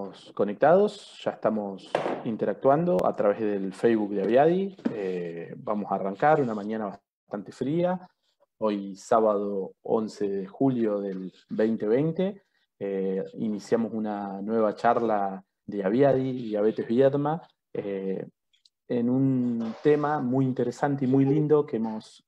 estamos conectados, ya estamos interactuando a través del Facebook de Aviadi. Vamos a arrancar una mañana bastante fría, hoy sábado 11 de julio del 2020. Iniciamos una nueva charla de Aviadi, Diabetes Viedma, en un tema muy interesante y muy lindo que hemos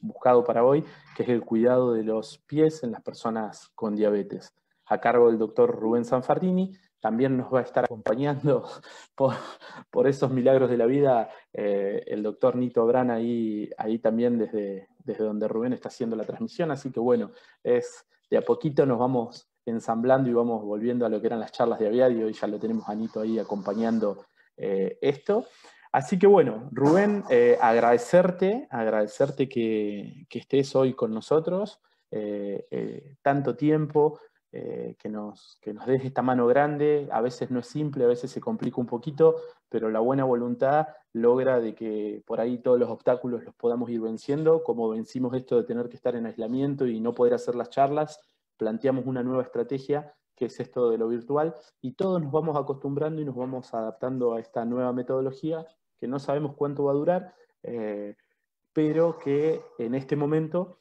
buscado para hoy, que es el cuidado de los pies en las personas con diabetes, a cargo del doctor Rubén Sanfardini. También nos va a estar acompañando por esos milagros de la vida el doctor Nito Brana ahí también desde donde Rubén está haciendo la transmisión. Así que bueno, de a poquito nos vamos ensamblando y vamos volviendo a lo que eran las charlas de Aviadi. Hoy ya lo tenemos a Nito ahí acompañando esto. Así que bueno, Rubén, agradecerte que estés hoy con nosotros, tanto tiempo, que nos des esta mano grande. A veces no es simple, a veces se complica un poquito, pero la buena voluntad logra de que por ahí todos los obstáculos los podamos ir venciendo, como vencimos esto de tener que estar en aislamiento y no poder hacer las charlas. Planteamos una nueva estrategia, que es esto de lo virtual, y todos nos vamos acostumbrando y nos vamos adaptando a esta nueva metodología, que no sabemos cuánto va a durar, pero que en este momento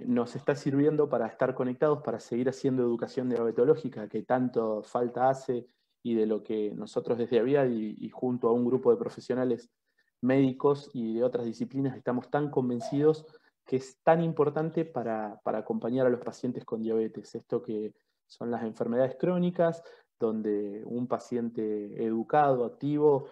nos está sirviendo para estar conectados, para seguir haciendo educación diabetológica, que tanto falta hace, y de lo que nosotros desde Aviadi y junto a un grupo de profesionales médicos y de otras disciplinas estamos tan convencidos que es tan importante para acompañar a los pacientes con diabetes. Esto que son las enfermedades crónicas, donde un paciente educado, activo,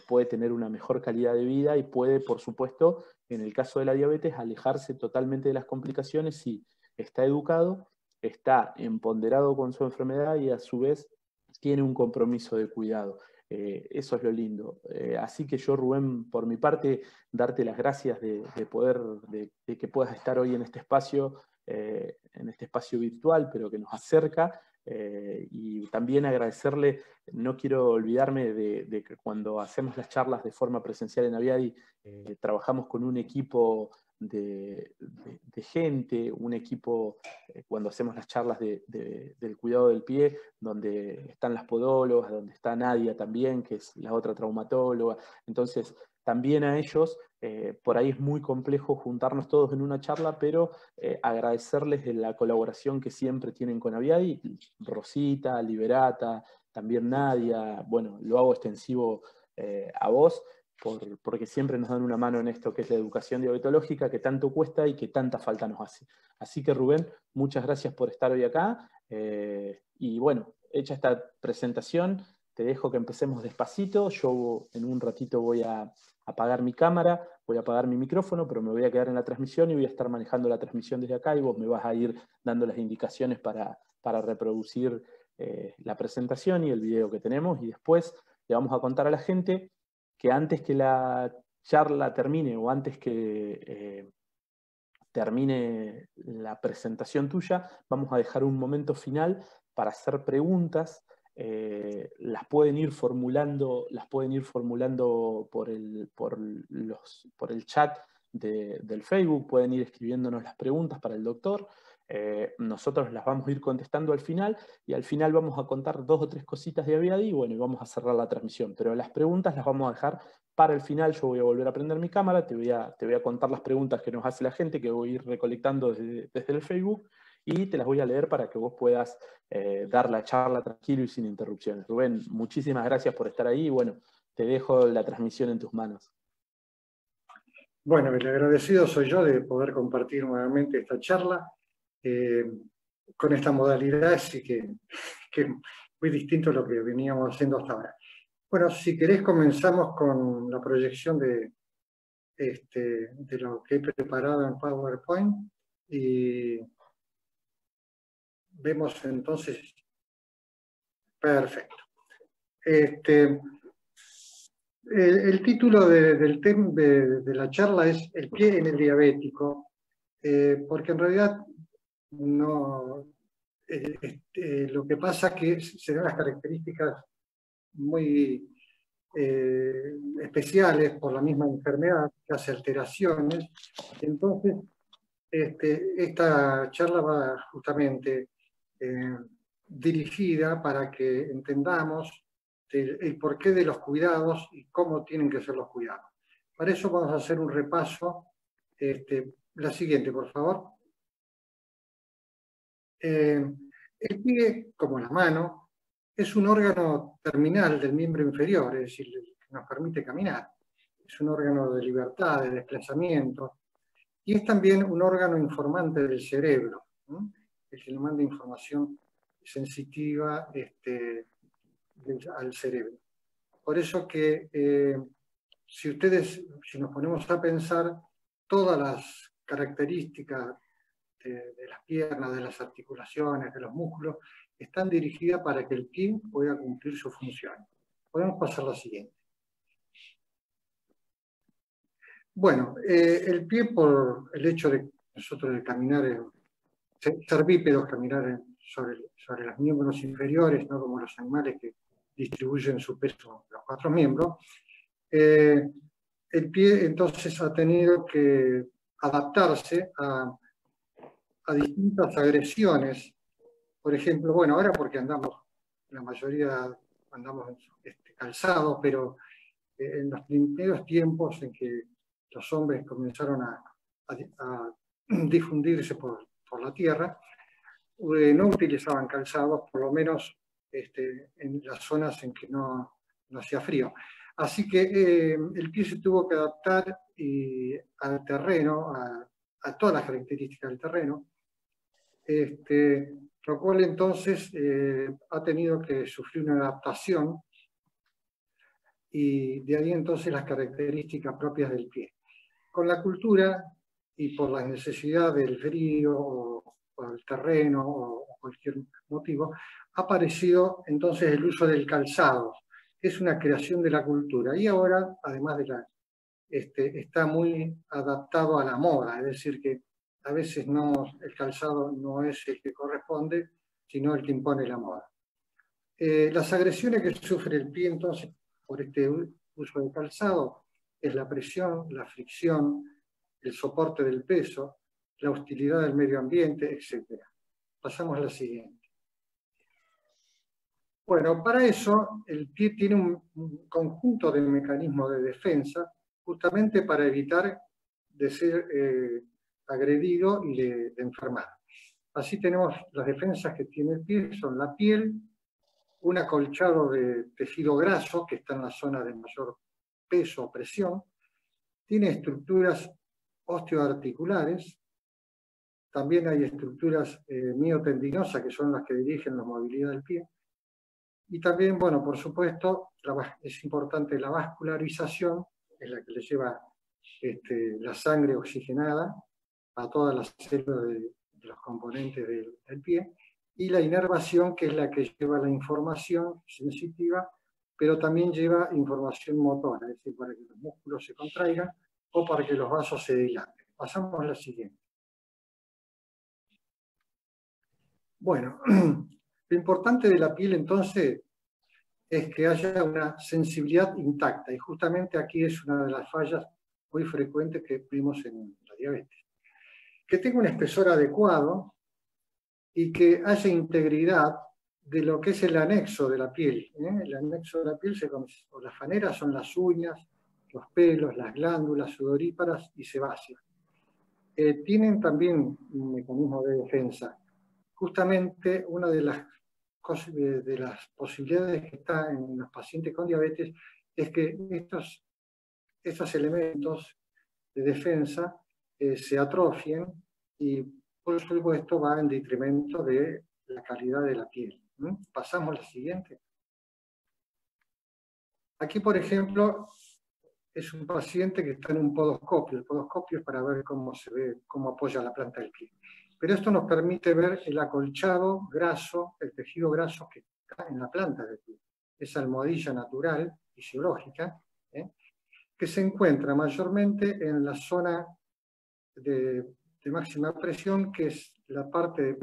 puede tener una mejor calidad de vida y puede, por supuesto, en el caso de la diabetes, alejarse totalmente de las complicaciones si está educado, está empoderado con su enfermedad y a su vez tiene un compromiso de cuidado. Eso es lo lindo. Así que yo, Rubén, por mi parte, darte las gracias de que puedas estar hoy en este espacio virtual, pero que nos acerca. Y también agradecerle, no quiero olvidarme de que cuando hacemos las charlas de forma presencial en Aviadi, trabajamos con un equipo de gente, un equipo cuando hacemos las charlas del cuidado del pie, donde están las podólogas, donde está Nadia también, que es la otra traumatóloga. Entonces, también a ellos, por ahí es muy complejo juntarnos todos en una charla, pero agradecerles de la colaboración que siempre tienen con Aviadi, Rosita, Liberata, también Nadia. Bueno, lo hago extensivo a vos, porque siempre nos dan una mano en esto que es la educación diabetológica, que tanto cuesta y que tanta falta nos hace. Así que, Rubén, muchas gracias por estar hoy acá. Y bueno, hecha esta presentación, te dejo que empecemos despacito. Yo en un ratito voy a apagar mi cámara, voy a apagar mi micrófono, pero me voy a quedar en la transmisión y voy a estar manejando la transmisión desde acá, y vos me vas a ir dando las indicaciones para reproducir la presentación y el video que tenemos, y después le vamos a contar a la gente que antes que la charla termine o antes que termine la presentación tuya, vamos a dejar un momento final para hacer preguntas. Las pueden ir formulando por el chat del Facebook, pueden ir escribiéndonos las preguntas para el doctor. Nosotros las vamos a ir contestando al final, y al final vamos a contar 2 o 3 cositas de Aviadi, y bueno, y vamos a cerrar la transmisión. Pero las preguntas las vamos a dejar para el final. Yo voy a volver a prender mi cámara, te voy a contar las preguntas que nos hace la gente, que voy a ir recolectando desde el Facebook, y te las voy a leer para que vos puedas dar la charla tranquilo y sin interrupciones. Rubén, muchísimas gracias por estar ahí, y bueno, te dejo la transmisión en tus manos. Bueno, el agradecido soy yo de poder compartir nuevamente esta charla con esta modalidad, así que muy distinto a lo que veníamos haciendo hasta ahora. Bueno, si querés comenzamos con la proyección de lo que he preparado en PowerPoint, y vemos entonces. Perfecto. El título del tema de la charla es El pie en el diabético, porque en realidad no, lo que pasa es que se dan las características muy especiales por la misma enfermedad, que hace alteraciones. Entonces, esta charla va justamente dirigida para que entendamos el porqué de los cuidados y cómo tienen que ser los cuidados. Para eso vamos a hacer un repaso. La siguiente, por favor. El pie, como la mano, es un órgano terminal del miembro inferior, es decir, que nos permite caminar. Es un órgano de libertad, de desplazamiento, y es también un órgano informante del cerebro, ¿no? El que le manda información sensitiva al cerebro. Por eso que si nos ponemos a pensar, todas las características de las piernas, de las articulaciones, de los músculos, están dirigidas para que el pie pueda cumplir su función. Podemos pasar a la siguiente. Bueno, el pie, por el hecho de nosotros de caminar, ser bípedos, caminar sobre los miembros inferiores, no como los animales que distribuyen su peso en los 4 miembros, el pie entonces ha tenido que adaptarse a distintas agresiones. Por ejemplo, bueno, ahora porque la mayoría andamos calzados, pero en los primeros tiempos en que los hombres comenzaron a difundirse por la tierra, no utilizaban calzados, por lo menos en las zonas en que no hacía frío. Así que el pie se tuvo que adaptar al terreno, a todas las características del terreno, lo cual entonces ha tenido que sufrir una adaptación, y de ahí entonces las características propias del pie. Con la cultura y por la necesidad del frío o el terreno o cualquier motivo, ha aparecido entonces el uso del calzado, que es una creación de la cultura, y ahora además está muy adaptado a la moda, es decir, que a veces el calzado no es el que corresponde, sino el que impone la moda. Las agresiones que sufre el pie entonces por este uso de calzado es la presión, la fricción, el soporte del peso, la hostilidad del medio ambiente, etc. Pasamos a la siguiente. Bueno, para eso el pie tiene un conjunto de mecanismos de defensa, justamente para evitar de ser agredido y de enfermar. Así tenemos las defensas que tiene el pie, son la piel, un acolchado de tejido graso que está en la zona de mayor peso o presión, tiene estructuras osteoarticulares, también hay estructuras miotendinosas que son las que dirigen la movilidad del pie, y también, bueno, por supuesto, es importante la vascularización, es la que le lleva la sangre oxigenada a todas las células de los componentes del pie, y la inervación, que es la que lleva la información sensitiva, pero también lleva información motora, es decir, para que los músculos se contraigan o para que los vasos se dilaten. Pasamos a la siguiente. Bueno, lo importante de la piel entonces es que haya una sensibilidad intacta, y justamente aquí es una de las fallas muy frecuentes que vimos en la diabetes. Que tenga un espesor adecuado y que haya integridad de lo que es el anexo de la piel. El anexo de la piel, o las faneras, son las uñas, los pelos, las glándulas sudoríparas y sebáceas. Tienen también un mecanismo de defensa. Justamente una de las posibilidades que está en los pacientes con diabetes es que estos elementos de defensa se atrofien, y por supuesto va en detrimento de la calidad de la piel. Pasamos a la siguiente. Aquí, por ejemplo, es un paciente que está en un podoscopio. El podoscopio es para ver cómo se ve, cómo apoya la planta del pie. Pero esto nos permite ver el acolchado graso, el tejido graso que está en la planta del pie. Esa almohadilla natural, fisiológica, que se encuentra mayormente en la zona de máxima presión, que es la parte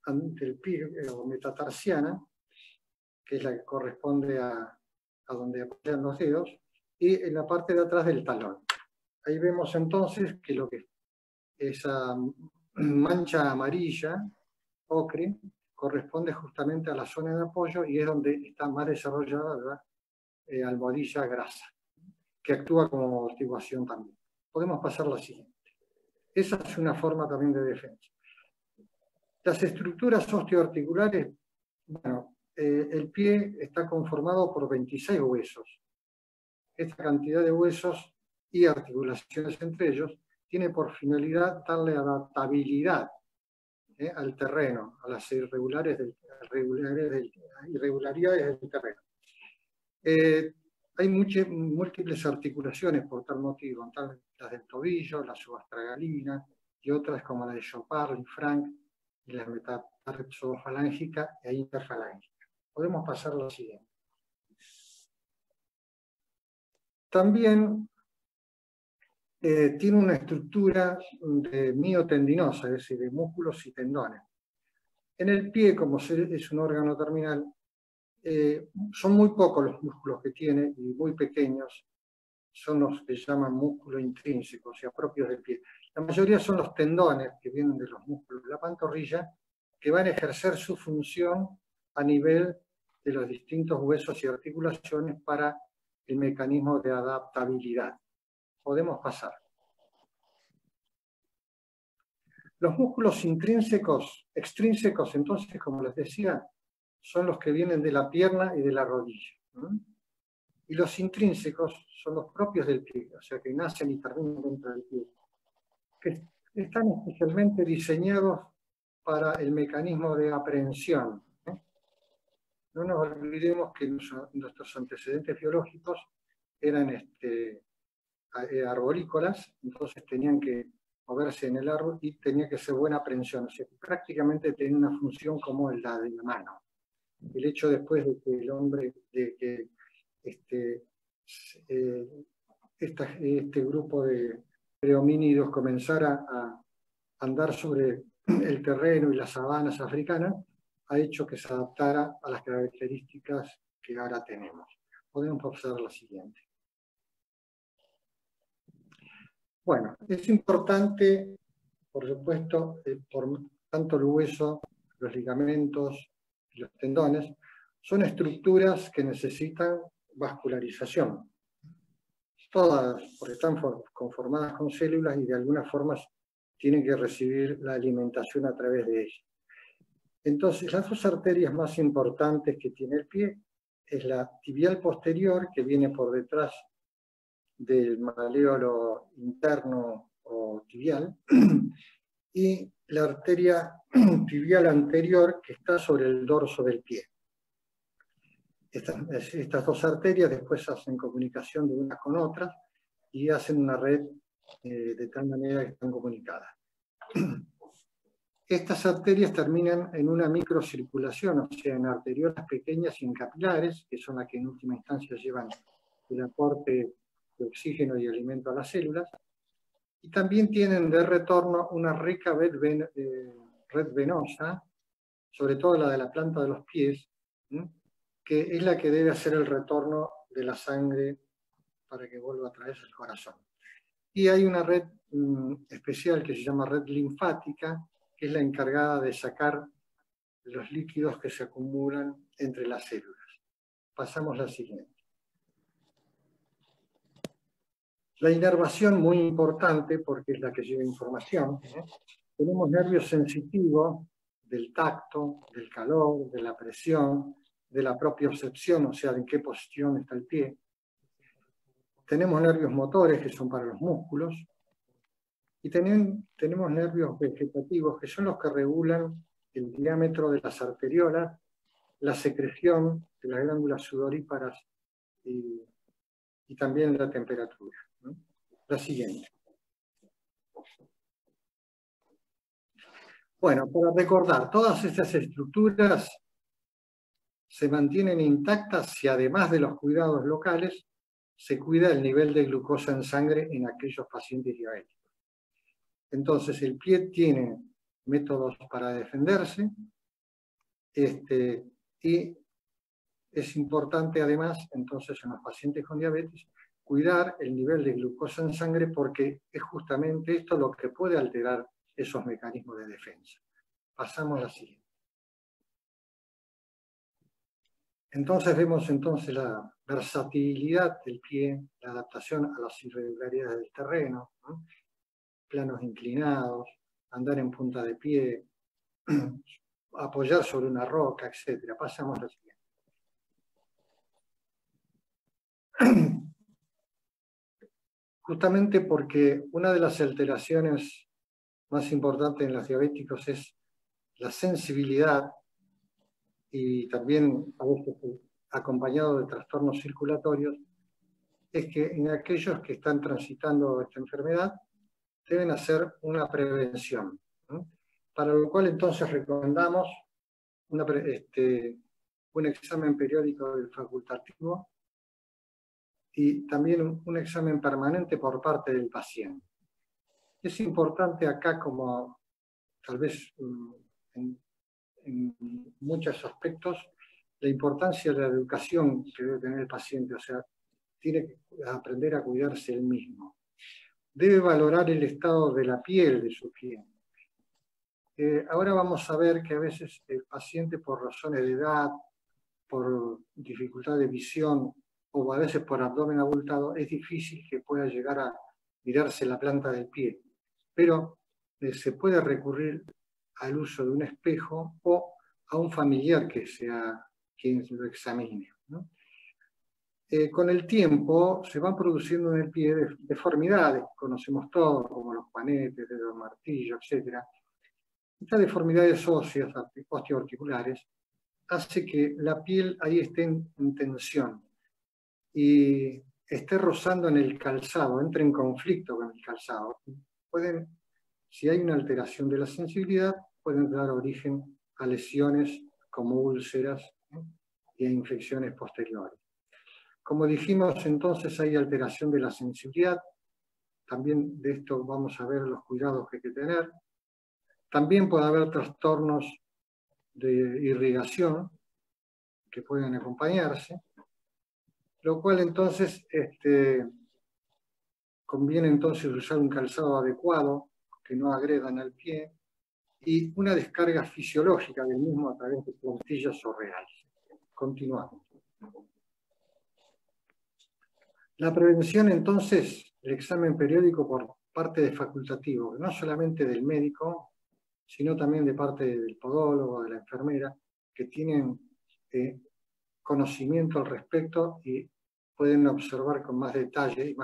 del pie o metatarsiana, que es la que corresponde a donde apoyan los dedos, y en la parte de atrás del talón. Ahí vemos entonces que esa mancha amarilla, ocre, corresponde justamente a la zona de apoyo y es donde está más desarrollada la almohadilla grasa, que actúa como amortiguación también. Podemos pasar a la siguiente. Esa es una forma también de defensa. Las estructuras osteoarticulares, bueno, el pie está conformado por 26 huesos. Esta cantidad de huesos y articulaciones entre ellos tiene por finalidad darle adaptabilidad al terreno, a las irregularidades del terreno. Hay múltiples articulaciones por tal motivo, las del tobillo, la subastragalina y otras como la de Chopard, Frank y la metatarsofalángica e interfalángica. Podemos pasar a la siguiente. También tiene una estructura de miotendinosa, es decir, de músculos y tendones. En el pie, como es un órgano terminal, son muy pocos los músculos que tiene y muy pequeños son los que llaman músculos intrínsecos, o sea, propios del pie. La mayoría son los tendones que vienen de los músculos de la pantorrilla, que van a ejercer su función a nivel de los distintos huesos y articulaciones para el mecanismo de adaptabilidad. Podemos pasar. Los músculos extrínsecos, entonces, como les decía, son los que vienen de la pierna y de la rodilla. Y los intrínsecos son los propios del pie, o sea, que nacen y terminan dentro del pie, que están especialmente diseñados para el mecanismo de aprehensión. No nos olvidemos que nuestros antecedentes biológicos eran arborícolas, entonces tenían que moverse en el árbol y tenía que ser buena aprehensión, o sea, prácticamente tenía una función como la de la mano. El hecho después de que el hombre, de que este grupo de prehomínidos comenzara a andar sobre el terreno y las sabanas africanas, ha hecho que se adaptara a las características que ahora tenemos. Podemos observar la siguiente. Bueno, es importante, por supuesto, por tanto el hueso, los ligamentos y los tendones, son estructuras que necesitan vascularización. Todas, porque están conformadas con células y de alguna forma tienen que recibir la alimentación a través de ellas. Entonces, las dos arterias más importantes que tiene el pie es la tibial posterior, que viene por detrás del maleolo interno o tibial, y la arteria tibial anterior, que está sobre el dorso del pie. Estas dos arterias después hacen comunicación de unas con otras y hacen una red de tal manera que están comunicadas. Estas arterias terminan en una microcirculación, o sea, en arteriolas pequeñas y en capilares, que son las que en última instancia llevan el aporte de oxígeno y alimento a las células, y también tienen de retorno una rica red venosa, sobre todo la de la planta de los pies, que es la que debe hacer el retorno de la sangre para que vuelva a través del corazón. Y hay una red especial que se llama red linfática, que es la encargada de sacar los líquidos que se acumulan entre las células. Pasamos a la siguiente. La inervación, muy importante porque es la que lleva información. Tenemos nervios sensitivos del tacto, del calor, de la presión, de la propia percepción, o sea, de en qué posición está el pie. Tenemos nervios motores, que son para los músculos, y tenemos nervios vegetativos, que son los que regulan el diámetro de las arteriolas, la secreción de las glándulas sudoríparas y también la temperatura. La siguiente. Bueno, para recordar, todas estas estructuras se mantienen intactas si además de los cuidados locales se cuida el nivel de glucosa en sangre en aquellos pacientes diabéticos. Entonces, el pie tiene métodos para defenderse y es importante además, entonces, en los pacientes con diabetes, cuidar el nivel de glucosa en sangre porque es justamente esto lo que puede alterar esos mecanismos de defensa. Pasamos a la siguiente. Entonces vemos entonces la versatilidad del pie, la adaptación a las irregularidades del terreno, ¿no? Planos inclinados, andar en punta de pie, apoyar sobre una roca, etc. Pasamos a lo siguiente. Justamente porque una de las alteraciones más importantes en los diabéticos es la sensibilidad y también a veces acompañado de trastornos circulatorios, es que en aquellos que están transitando esta enfermedad deben hacer una prevención, ¿no? Para lo cual entonces recomendamos un examen periódico del facultativo y también un examen permanente por parte del paciente. Es importante acá, como tal vez en muchos aspectos, la importancia de la educación que debe tener el paciente, o sea, tiene que aprender a cuidarse él mismo. Debe valorar el estado de la piel de su piel. Ahora vamos a ver que a veces el paciente, por razones de edad, por dificultad de visión o a veces por abdomen abultado, es difícil que pueda llegar a mirarse la planta del pie. Pero se puede recurrir al uso de un espejo o a un familiar que sea quien lo examine, ¿no? Con el tiempo se van produciendo en el pie deformidades que conocemos todos, como los juanetes, dedos martillo, etc. Estas deformidades óseas, osteoarticulares, hace que la piel ahí esté en tensión y esté rozando en el calzado, entre en conflicto con el calzado. Si hay una alteración de la sensibilidad, pueden dar origen a lesiones como úlceras, ¿no? Y a infecciones posteriores. Como dijimos, entonces hay alteración de la sensibilidad. También de esto vamos a ver los cuidados que hay que tener. También puede haber trastornos de irrigación que pueden acompañarse, lo cual entonces conviene entonces usar un calzado adecuado que no agredan al pie y una descarga fisiológica del mismo a través de puntillas o reales. Continuamos. La prevención entonces, el examen periódico por parte de facultativo, no solamente del médico, sino también de parte del podólogo, de la enfermera, que tienen conocimiento al respecto y pueden observar con más detalle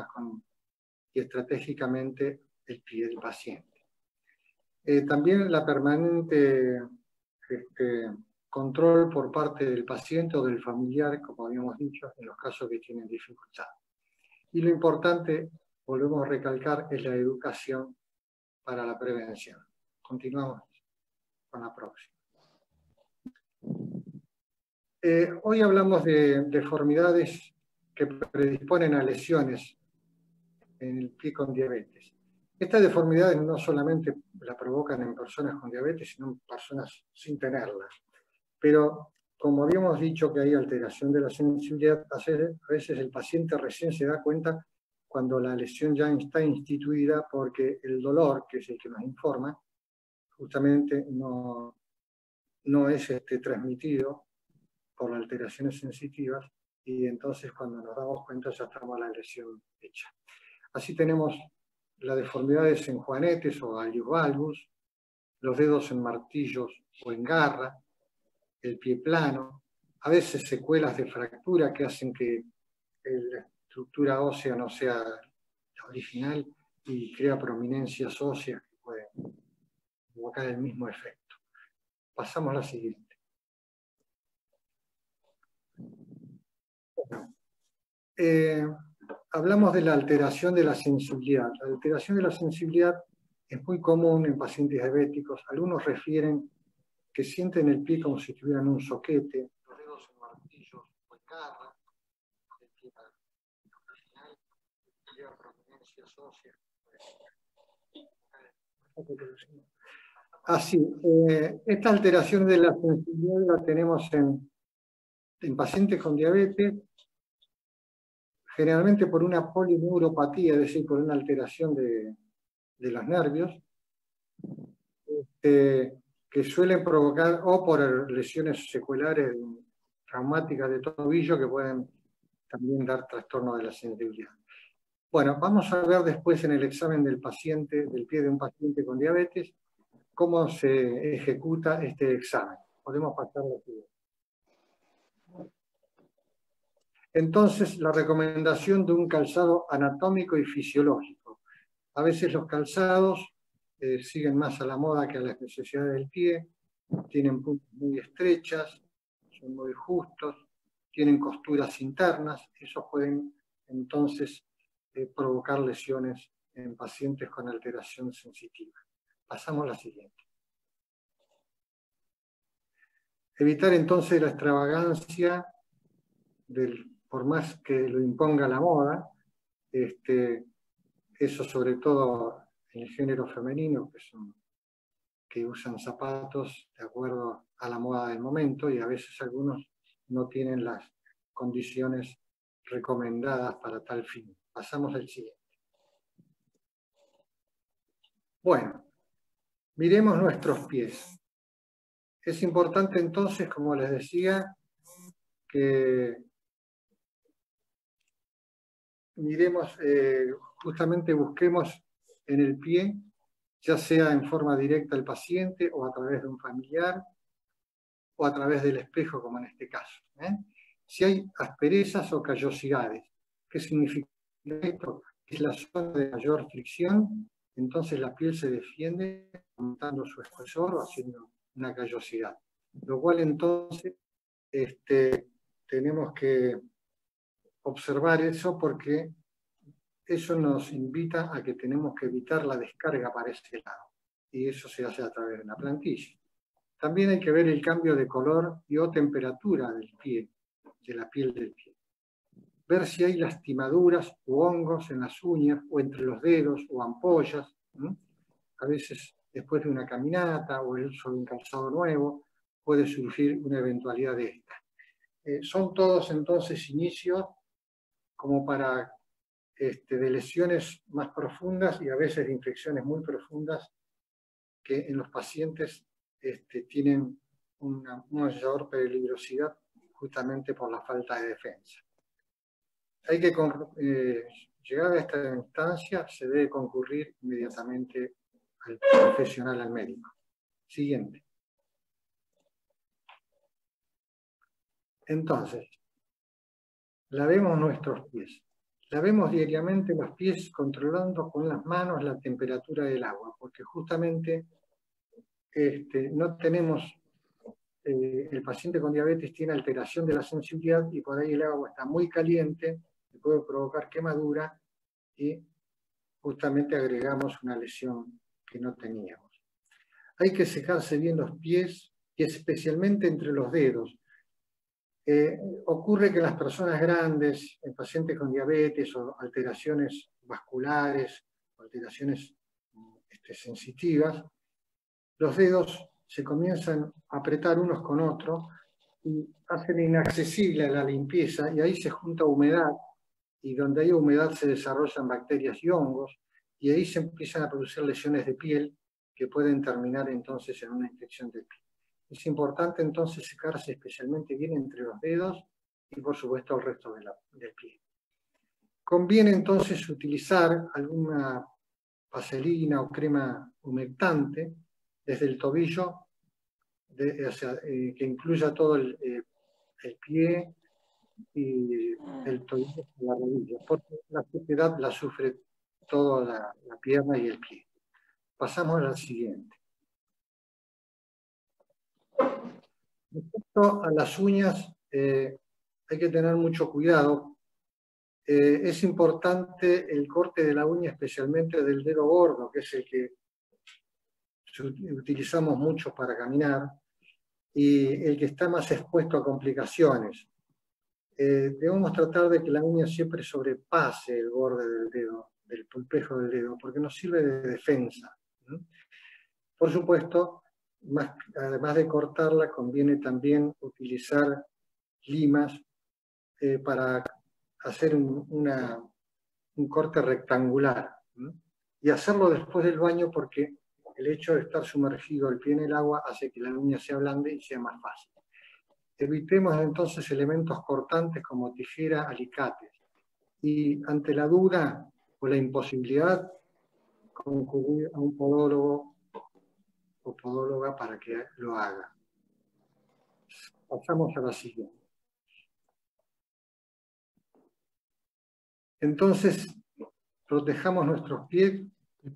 y estratégicamente el pie del paciente. También la permanente control por parte del paciente o del familiar, como habíamos dicho, en los casos que tienen dificultad. Y lo importante, volvemos a recalcar, es la educación para la prevención. Continuamos con la próxima. Hoy hablamos de deformidades que predisponen a lesiones en el pie con diabetes. Estas deformidades no solamente la provocan en personas con diabetes, sino en personas sin tenerla. Pero como habíamos dicho que hay alteración de la sensibilidad, a veces el paciente recién se da cuenta cuando la lesión ya está instituida, porque el dolor, que es el que nos informa, justamente no es transmitido por las alteraciones sensitivas, y entonces cuando nos damos cuenta ya estamos la lesión hecha. Así tenemos las deformidades en juanetes o allius valgus, los dedos en martillos o en garra, el pie plano, a veces secuelas de fractura que hacen que la estructura ósea no sea la original y crea prominencias óseas que pueden provocar el mismo efecto. Pasamos a la siguiente. Hablamos de la alteración de la sensibilidad. La alteración de la sensibilidad es muy común en pacientes diabéticos. Algunos refieren que sienten el pie como si tuvieran un soquete, los dedos en martillos o en garra, el pie original, crea prominencias óseas. Así, esta alteración de la sensibilidad la tenemos en pacientes con diabetes, generalmente por una polineuropatía, es decir, por una alteración de los nervios, que suelen provocar, o por lesiones secuelares traumáticas de tobillo que pueden también dar trastorno de la sensibilidad. Bueno, vamos a ver después en el examen del paciente, del pie de un paciente con diabetes, cómo se ejecuta este examen. Podemos pasar a la siguiente. Entonces, la recomendación de un calzado anatómico y fisiológico. A veces los calzados siguen más a la moda que a las necesidades del pie, tienen puntas muy estrechas, son muy justos, tienen costuras internas, esos pueden entonces provocar lesiones en pacientes con alteración sensitiva. Pasamos a la siguiente. Evitar entonces la extravagancia, por más que lo imponga la moda, eso sobre todo en el género femenino, que usan zapatos de acuerdo a la moda del momento, y a veces algunos no tienen las condiciones recomendadas para tal fin. Pasamos al siguiente. Bueno, miremos nuestros pies. Es importante entonces, como les decía, que miremos, justamente busquemos en el pie, ya sea en forma directa al paciente o a través de un familiar o a través del espejo, como en este caso. Si hay asperezas o callosidades, ¿qué significa esto? Es la zona de mayor fricción, entonces la piel se defiende aumentando su espesor o haciendo una callosidad. Lo cual entonces tenemos que observar eso porque eso nos invita a que tenemos que evitar la descarga para ese lado. Y eso se hace a través de una plantilla. También hay que ver el cambio de color y o temperatura del pie, de la piel del pie. Ver si hay lastimaduras u hongos en las uñas o entre los dedos o ampollas. A veces después de una caminata o el uso de un calzado nuevo puede surgir una eventualidad de esta. Son todos entonces inicios como para de lesiones más profundas y a veces de infecciones muy profundas que en los pacientes tienen una mayor peligrosidad justamente por la falta de defensa. Hay que llegar a esta instancia, se debe concurrir inmediatamente al profesional, al médico. Siguiente. Entonces, lavemos nuestros pies. Lavemos diariamente los pies controlando con las manos la temperatura del agua, porque justamente no tenemos, el paciente con diabetes tiene alteración de la sensibilidad y por ahí el agua está muy caliente, que puede provocar quemadura y justamente agregamos una lesión que no teníamos. Hay que secarse bien los pies y especialmente entre los dedos. Ocurre que las personas grandes, en pacientes con diabetes o alteraciones vasculares, alteraciones sensitivas, los dedos se comienzan a apretar unos con otros y hacen inaccesible la limpieza y ahí se junta humedad y donde hay humedad se desarrollan bacterias y hongos y ahí se empiezan a producir lesiones de piel que pueden terminar entonces en una infección de piel. Es importante entonces secarse especialmente bien entre los dedos y por supuesto el resto del pie. Conviene entonces utilizar alguna vaselina o crema humectante desde el tobillo, que incluya todo el pie y el tobillo y la rodilla, porque la suciedad la sufre toda la pierna y el pie. Pasamos al siguiente. Respecto a las uñas, hay que tener mucho cuidado. Es importante el corte de la uña, especialmente del dedo gordo, que es el que utilizamos mucho para caminar, y el que está más expuesto a complicaciones. Debemos tratar de que la uña siempre sobrepase el borde del dedo, del pulpejo del dedo, porque nos sirve de defensa. Por supuesto, además de cortarla, conviene también utilizar limas para hacer un corte rectangular. Y hacerlo después del baño porque el hecho de estar sumergido el pie en el agua hace que la uña se ablande y sea más fácil. Evitemos entonces elementos cortantes como tijera, alicates. Y ante la duda o la imposibilidad, concurrir a un podólogo o podóloga para que lo haga. Pasamos a la siguiente. Entonces, protejamos nuestros pies.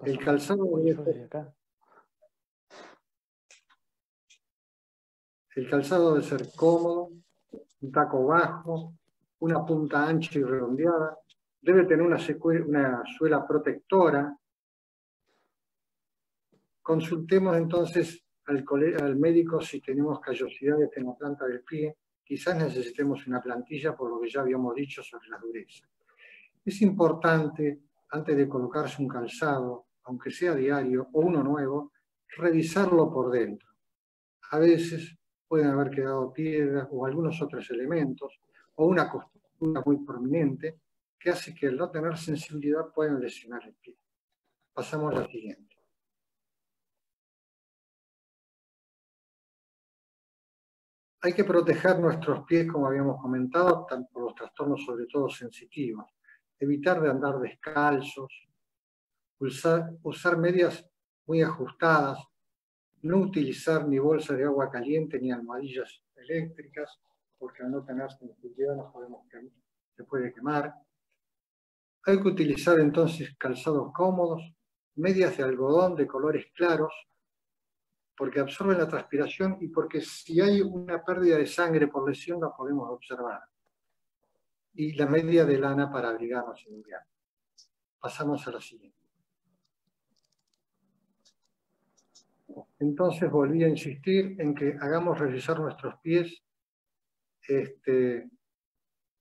El calzado debe ser, el calzado debe ser cómodo, un taco bajo, una punta ancha y redondeada. Debe tener una suela protectora. Consultemos entonces al médico si tenemos callosidades en la planta del pie. Quizás necesitemos una plantilla por lo que ya habíamos dicho sobre la dureza. Es importante, antes de colocarse un calzado, aunque sea diario o uno nuevo, revisarlo por dentro. A veces pueden haber quedado piedras o algunos otros elementos, o una costura muy prominente, que hace que al no tener sensibilidad puedan lesionar el pie. Pasamos a la siguiente. Hay que proteger nuestros pies, como habíamos comentado, tanto por los trastornos, sobre todo sensitivos. Evitar de andar descalzos, usar medias muy ajustadas, no utilizar ni bolsa de agua caliente ni almohadillas eléctricas, porque al no tener sensibilidad se puede quemar. Hay que utilizar entonces calzados cómodos, medias de algodón de colores claros, porque absorben la transpiración y porque si hay una pérdida de sangre por lesión la podemos observar. Y la media de lana para abrigarnos en invierno. Pasamos a la siguiente. Entonces volví a insistir en que hagamos revisar nuestros pies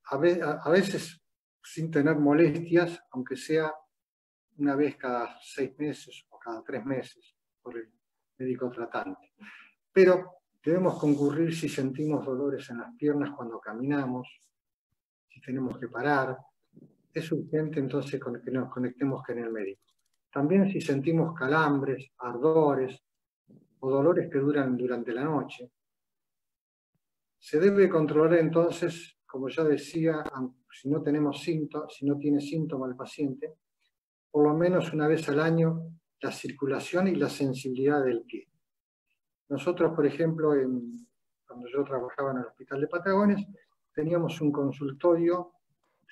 a veces sin tener molestias, aunque sea una vez cada 6 meses o cada 3 meses por el médico tratante. Pero debemos concurrir si sentimos dolores en las piernas cuando caminamos, si tenemos que parar. Es urgente entonces que nos conectemos con el médico. También si sentimos calambres, ardores o dolores que duran durante la noche. Se debe controlar entonces, como ya decía, si no tiene síntomas el paciente, por lo menos una vez al año, la circulación y la sensibilidad del pie. Nosotros, por ejemplo, cuando yo trabajaba en el Hospital de Patagones, teníamos un consultorio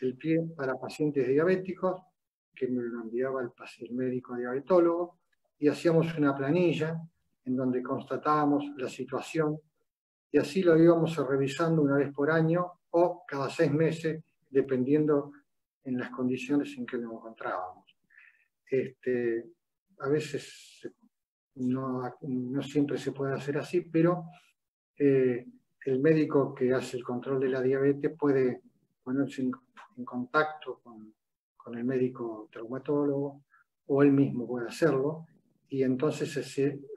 del pie para pacientes diabéticos, que me lo enviaba el médico diabetólogo, y hacíamos una planilla en donde constatábamos la situación, y así lo íbamos revisando una vez por año o cada 6 meses, dependiendo en las condiciones en que nos encontrábamos. A veces no siempre se puede hacer así, pero el médico que hace el control de la diabetes puede ponerse en contacto con el médico traumatólogo, o él mismo puede hacerlo, y entonces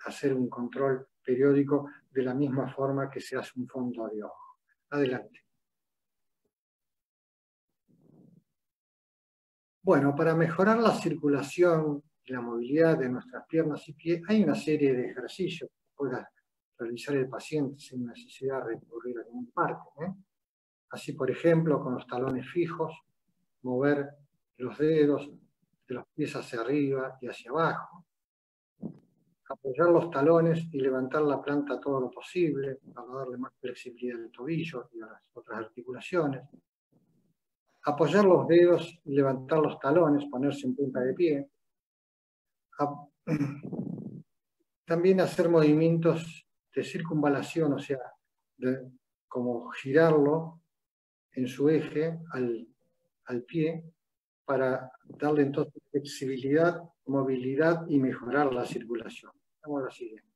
hacer un control periódico de la misma forma que se hace un fondo de ojo. Adelante. Bueno, para mejorar la circulación y la movilidad de nuestras piernas y pies, hay una serie de ejercicios que pueda realizar el paciente sin necesidad de recurrir a ningún parque. Así, por ejemplo, con los talones fijos, mover los dedos de los pies hacia arriba y hacia abajo, apoyar los talones y levantar la planta todo lo posible para darle más flexibilidad al tobillo y a las otras articulaciones. Apoyar los dedos y levantar los talones, ponerse en punta de pie. También hacer movimientos de circunvalación, o sea, como girarlo en su eje al pie, para darle entonces flexibilidad, movilidad y mejorar la circulación. Vamos a la siguiente.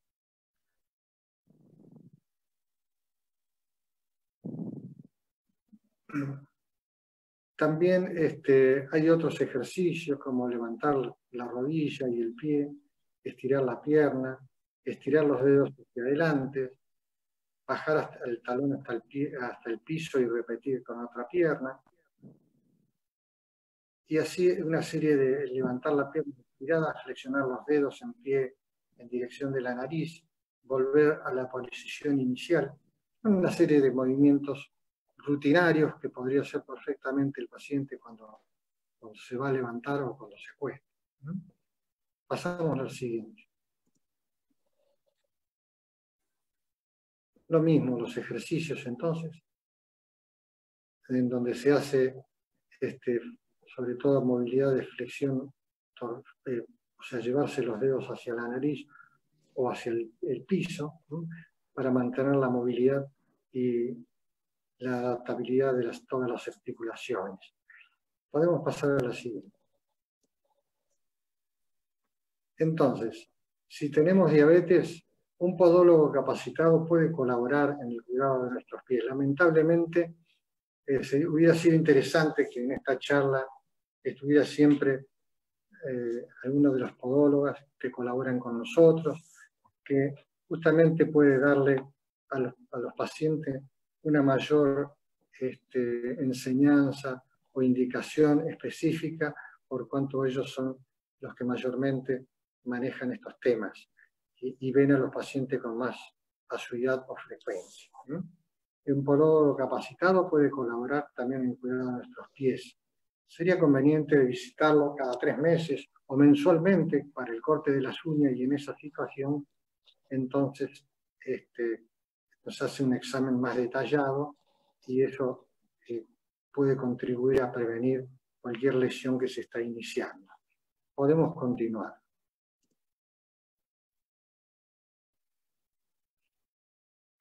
También hay otros ejercicios como levantar la rodilla y el pie, estirar la pierna, estirar los dedos hacia adelante, bajar hasta el talón hasta el piso y repetir con otra pierna. Y así una serie de levantar la pierna estirada, flexionar los dedos en pie en dirección de la nariz, volver a la posición inicial, una serie de movimientos rutinarios que podría hacer perfectamente el paciente cuando se va a levantar o cuando se cuesta. Pasamos al siguiente. Lo mismo, los ejercicios entonces, en donde se hace sobre todo movilidad de flexión, o sea, llevarse los dedos hacia la nariz o hacia el piso, ¿no? Para mantener la movilidad y la adaptabilidad de todas las articulaciones. Podemos pasar a la siguiente. Entonces, si tenemos diabetes, un podólogo capacitado puede colaborar en el cuidado de nuestros pies. Lamentablemente, hubiera sido interesante que en esta charla estuviera siempre alguno de los podólogos que colaboran con nosotros, que justamente puede darle a los pacientes una mayor enseñanza o indicación específica, por cuanto ellos son los que mayormente manejan estos temas y ven a los pacientes con más asiduidad o frecuencia. Un podólogo capacitado puede colaborar también en el cuidado de nuestros pies. Sería conveniente visitarlo cada 3 meses o mensualmente para el corte de las uñas, y en esa situación entonces nos hace un examen más detallado y eso puede contribuir a prevenir cualquier lesión que se está iniciando. Podemos continuar.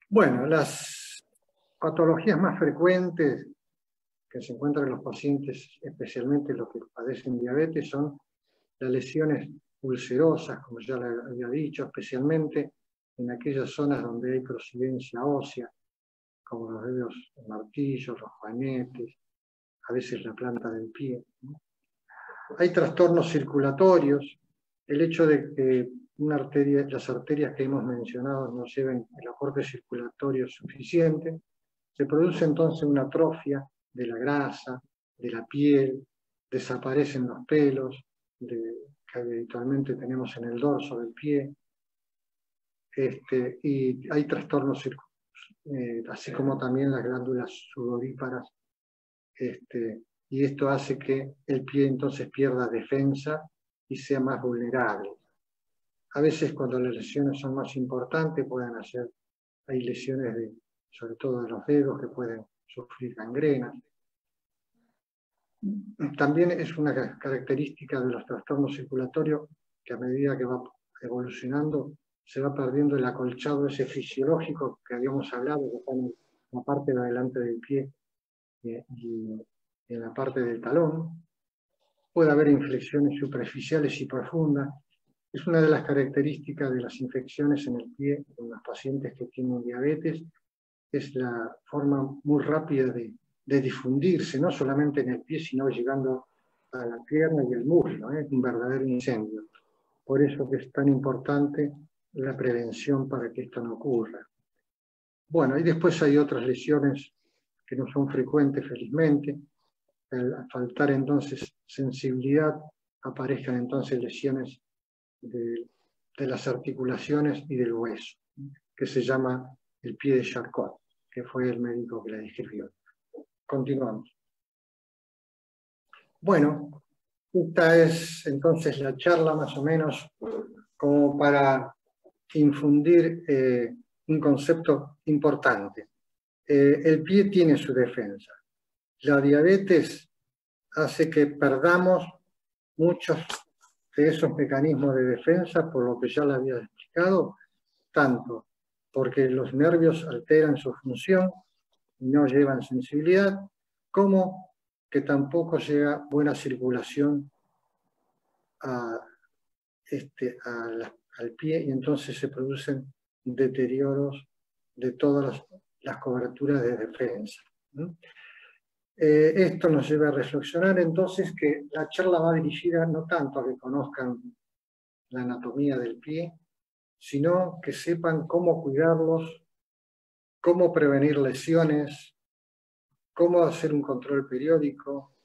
Bueno, las patologías más frecuentes que se encuentran en los pacientes, especialmente los que padecen diabetes, son las lesiones ulcerosas, como ya le había dicho, especialmente en aquellas zonas donde hay prosidencia ósea, como los dedos de martillo, los juanetes, a veces la planta del pie. Hay trastornos circulatorios. El hecho de que las arterias que hemos mencionado no lleven el aporte circulatorio suficiente, se produce entonces una atrofia de la grasa, de la piel, desaparecen los pelos que habitualmente tenemos en el dorso del pie, y hay trastornos así como también las glándulas sudoríparas, y esto hace que el pie entonces pierda defensa y sea más vulnerable. A veces cuando las lesiones son más importantes hay lesiones sobre todo de los dedos que pueden sufrir gangrena. También es una característica de los trastornos circulatorios que a medida que va evolucionando se va perdiendo el acolchado ese fisiológico que habíamos hablado, que está en la parte de adelante del pie y en la parte del talón. Puede haber inflexiones superficiales y profundas. Es una de las características de las infecciones en el pie en los pacientes que tienen diabetes. Es la forma muy rápida de difundirse, no solamente en el pie, sino llegando a la pierna y el muslo. Es un verdadero incendio. Por eso que es tan importante la prevención para que esto no ocurra. Bueno, y después hay otras lesiones que no son frecuentes, felizmente. Al faltar entonces sensibilidad, aparezcan entonces lesiones de las articulaciones y del hueso, que se llama el pie de Charcot, que fue el médico que la describió. Continuamos. Bueno, esta es entonces la charla más o menos como para infundir un concepto importante. El pie tiene su defensa. La diabetes hace que perdamos muchos de esos mecanismos de defensa, por lo que ya le había explicado, tanto porque los nervios alteran su función y no llevan sensibilidad, como que tampoco llega buena circulación al pie y entonces se producen deterioros de todas las coberturas de defensa. Esto nos lleva a reflexionar entonces que la charla va dirigida no tanto a que conozcan la anatomía del pie, sino que sepan cómo cuidarlos, cómo prevenir lesiones, cómo hacer un control periódico,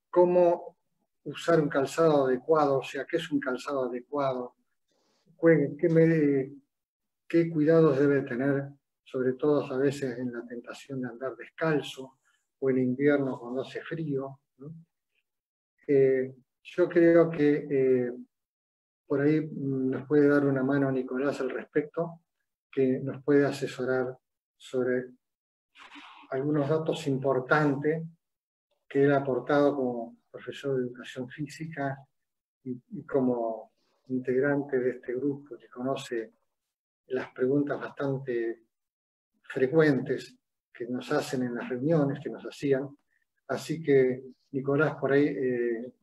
cómo usar un calzado adecuado, o sea, qué es un calzado adecuado, qué cuidados debe tener sobre todo a veces en la tentación de andar descalzo, o en invierno cuando hace frío, ¿no? Yo creo que por ahí nos puede dar una mano Nicolás al respecto, que nos puede asesorar sobre algunos datos importantes que él ha aportado como profesor de educación física y como integrante de este grupo que conoce las preguntas bastante frecuentes que nos hacen en las reuniones, que nos hacían. Así que, Nicolás, por ahí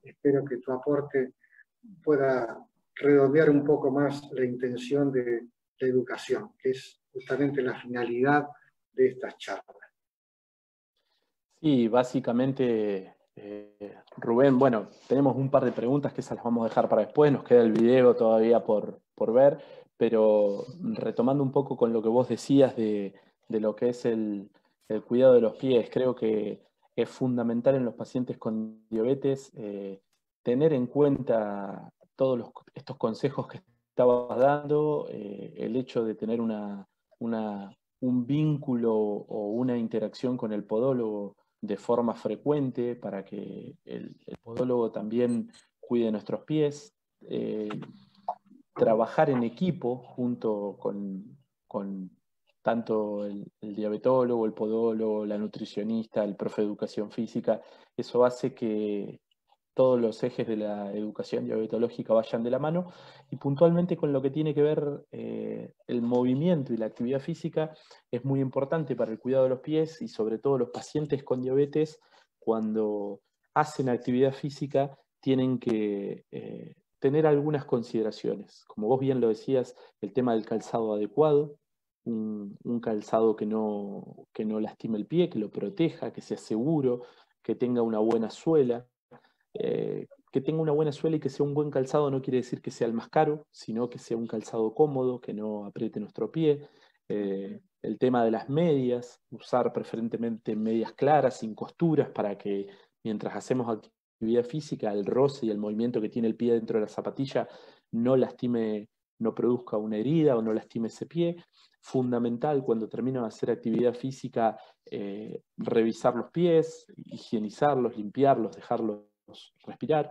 espero que tu aporte pueda redondear un poco más la intención de la educación, que es justamente la finalidad de estas charlas. Sí, básicamente, Rubén, bueno, tenemos un par de preguntas que esas las vamos a dejar para después, nos queda el video todavía por ver, pero retomando un poco con lo que vos decías de lo que es el cuidado de los pies, creo que es fundamental en los pacientes con diabetes tener en cuenta todos estos consejos que estabas dando, el hecho de tener un vínculo o una interacción con el podólogo de forma frecuente para que el podólogo también cuide nuestros pies, trabajar en equipo junto con tanto el diabetólogo, el podólogo, la nutricionista, el profe de educación física. Eso hace que todos los ejes de la educación diabetológica vayan de la mano, y puntualmente con lo que tiene que ver el movimiento y la actividad física es muy importante para el cuidado de los pies, y sobre todo los pacientes con diabetes cuando hacen actividad física tienen que tener algunas consideraciones. Como vos bien lo decías, el tema del calzado adecuado, un calzado que no lastime el pie, que lo proteja, que sea seguro, que tenga una buena suela. Que tenga una buena suela y que sea un buen calzado no quiere decir que sea el más caro, sino que sea un calzado cómodo, que no apriete nuestro pie. El tema de las medias, usar preferentemente medias claras, sin costuras, para que mientras hacemos actividad física, el roce y el movimiento que tiene el pie dentro de la zapatilla no lastime, no produzca una herida o no lastime ese pie. Fundamental cuando termino de hacer actividad física, revisar los pies, higienizarlos, limpiarlos, dejarlos respirar.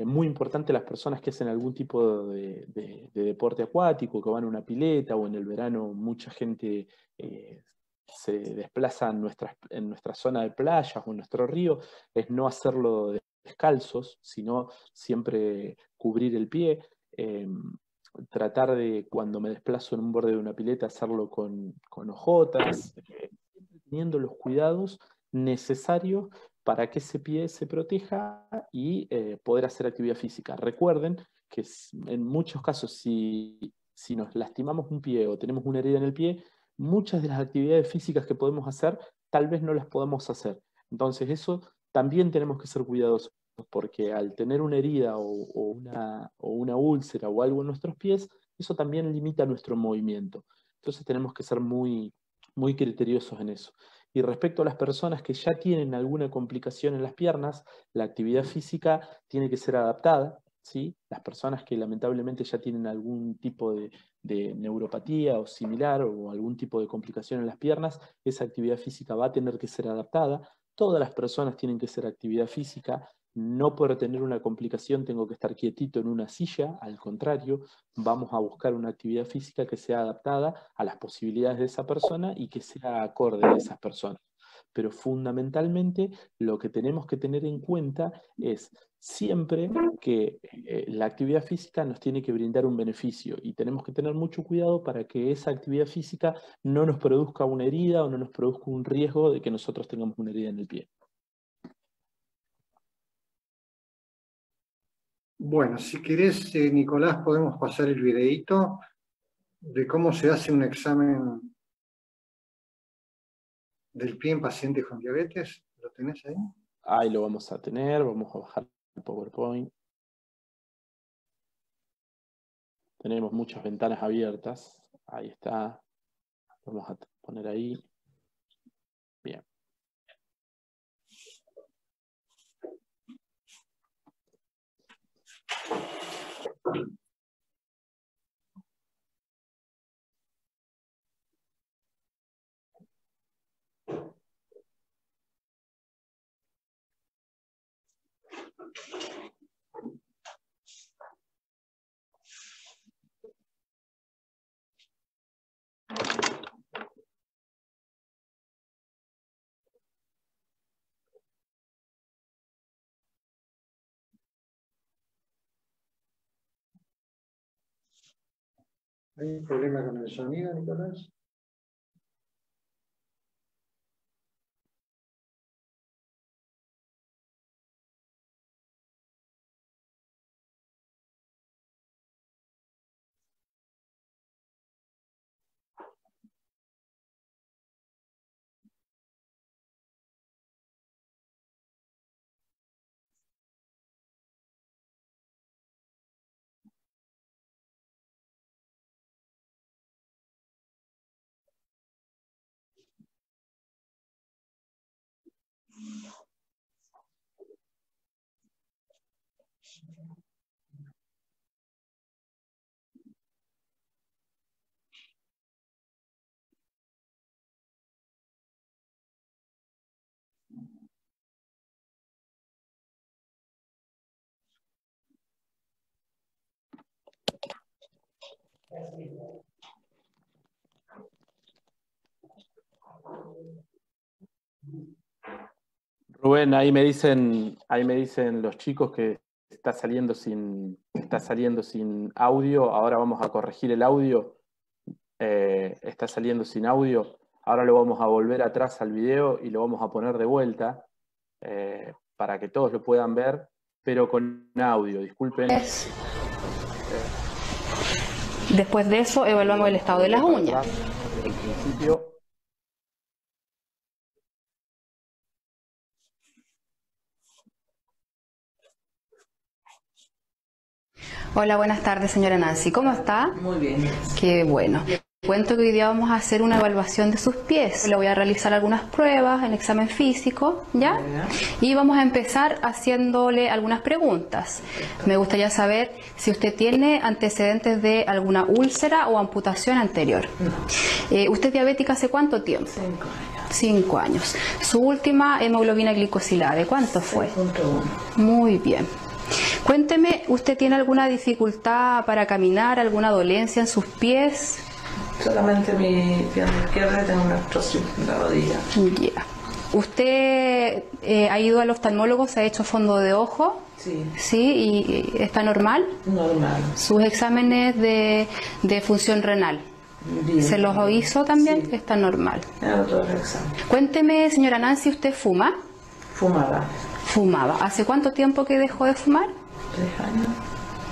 Muy importante las personas que hacen algún tipo de deporte acuático, que van a una pileta, o en el verano mucha gente se desplaza en nuestra zona de playas o en nuestro río, es no hacerlo descalzos, sino siempre cubrir el pie. Tratar de, cuando me desplazo en un borde de una pileta, hacerlo con ojotas, teniendo los cuidados necesarios para que ese pie se proteja y poder hacer actividad física. Recuerden que en muchos casos, si nos lastimamos un pie o tenemos una herida en el pie, muchas de las actividades físicas que podemos hacer tal vez no las podemos hacer. Entonces eso también tenemos que ser cuidadosos, porque al tener una herida o una úlcera o algo en nuestros pies, eso también limita nuestro movimiento. Entonces tenemos que ser muy criteriosos en eso. Y respecto a las personas que ya tienen alguna complicación en las piernas, la actividad física tiene que ser adaptada, ¿sí? Las personas que lamentablemente ya tienen algún tipo de neuropatía o similar, o algún tipo de complicación en las piernas, esa actividad física va a tener que ser adaptada. Todas las personas tienen que hacer actividad física. No por tener una complicación tengo que estar quietito en una silla, al contrario, vamos a buscar una actividad física que sea adaptada a las posibilidades de esa persona y que sea acorde a esas personas. Pero fundamentalmente lo que tenemos que tener en cuenta es siempre que la actividad física nos tiene que brindar un beneficio, y tenemos que tener mucho cuidado para que esa actividad física no nos produzca una herida o no nos produzca un riesgo de que nosotros tengamos una herida en el pie. Bueno, si querés, Nicolás, podemos pasar el videíto de cómo se hace un examen del pie en pacientes con diabetes. ¿Lo tenés ahí? Ahí lo vamos a tener, vamos a bajar el PowerPoint. Tenemos muchas ventanas abiertas. Ahí está. Vamos a poner ahí. Bien. ¿Hay un problema con el sonido, Nicolás? Rubén, ahí me dicen los chicos que está saliendo sin audio. Ahora vamos a corregir el audio. Está saliendo sin audio. Ahora lo vamos a volver atrás al video y lo vamos a poner de vuelta para que todos lo puedan ver, pero con audio. Disculpen. Después de eso evaluamos el estado de las uñas. En principio. Hola, buenas tardes, señora Nancy. ¿Cómo está? Muy bien. Qué bueno. Cuento que hoy día vamos a hacer una evaluación de sus pies. Le voy a realizar algunas pruebas en examen físico, ¿ya? Y vamos a empezar haciéndole algunas preguntas. Me gustaría saber si usted tiene antecedentes de alguna úlcera o amputación anterior. No. ¿Usted es diabética hace cuánto tiempo? 5 años. 5 años. Su última hemoglobina glicosilada, ¿de cuánto fue? 6.1. Muy bien. Cuénteme, ¿usted tiene alguna dificultad para caminar, alguna dolencia en sus pies? Solamente mi pierna izquierda tengo una artrosis en la rodilla. Ya. ¿Usted ha ido al oftalmólogo, se ha hecho fondo de ojo? Sí. ¿Sí? ¿Y está normal? Normal. ¿Sus exámenes de función renal? Bien. ¿Se los hizo también? Sí. Está normal. Hago todos los exámenes. Cuénteme, señora Nancy, ¿usted fuma? Fumaba. Fumaba. ¿Hace cuánto tiempo que dejó de fumar? 3 años.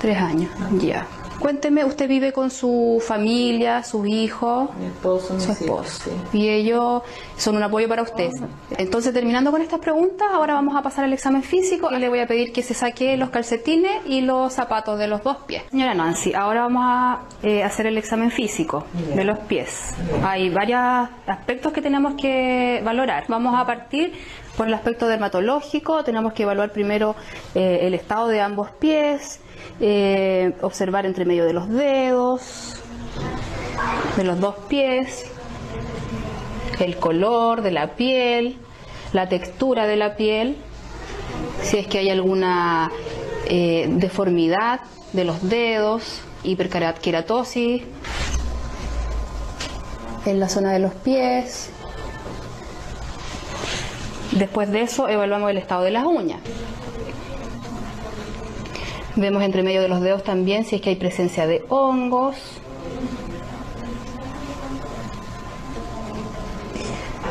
3 años, ya. Cuénteme, ¿usted vive con su familia, sus hijos? Mi esposo, mis Su hijos, esposo. sí. Y ellos son un apoyo para usted. Entonces, terminando con estas preguntas, ahora vamos a pasar al examen físico y le voy a pedir que se saque los calcetines y los zapatos de los 2 pies. Señora Nancy, ahora vamos a hacer el examen físico de los pies. Hay varios aspectos que tenemos que valorar. Vamos a partir por el aspecto dermatológico. Tenemos que evaluar primero el estado de ambos pies, observar entre medio de los dedos, de los 2 pies, el color de la piel, la textura de la piel, si es que hay alguna deformidad de los dedos, hiperkeratosis en la zona de los pies. Después de eso evaluamos el estado de las uñas. Vemos entre medio de los dedos también si es que hay presencia de hongos.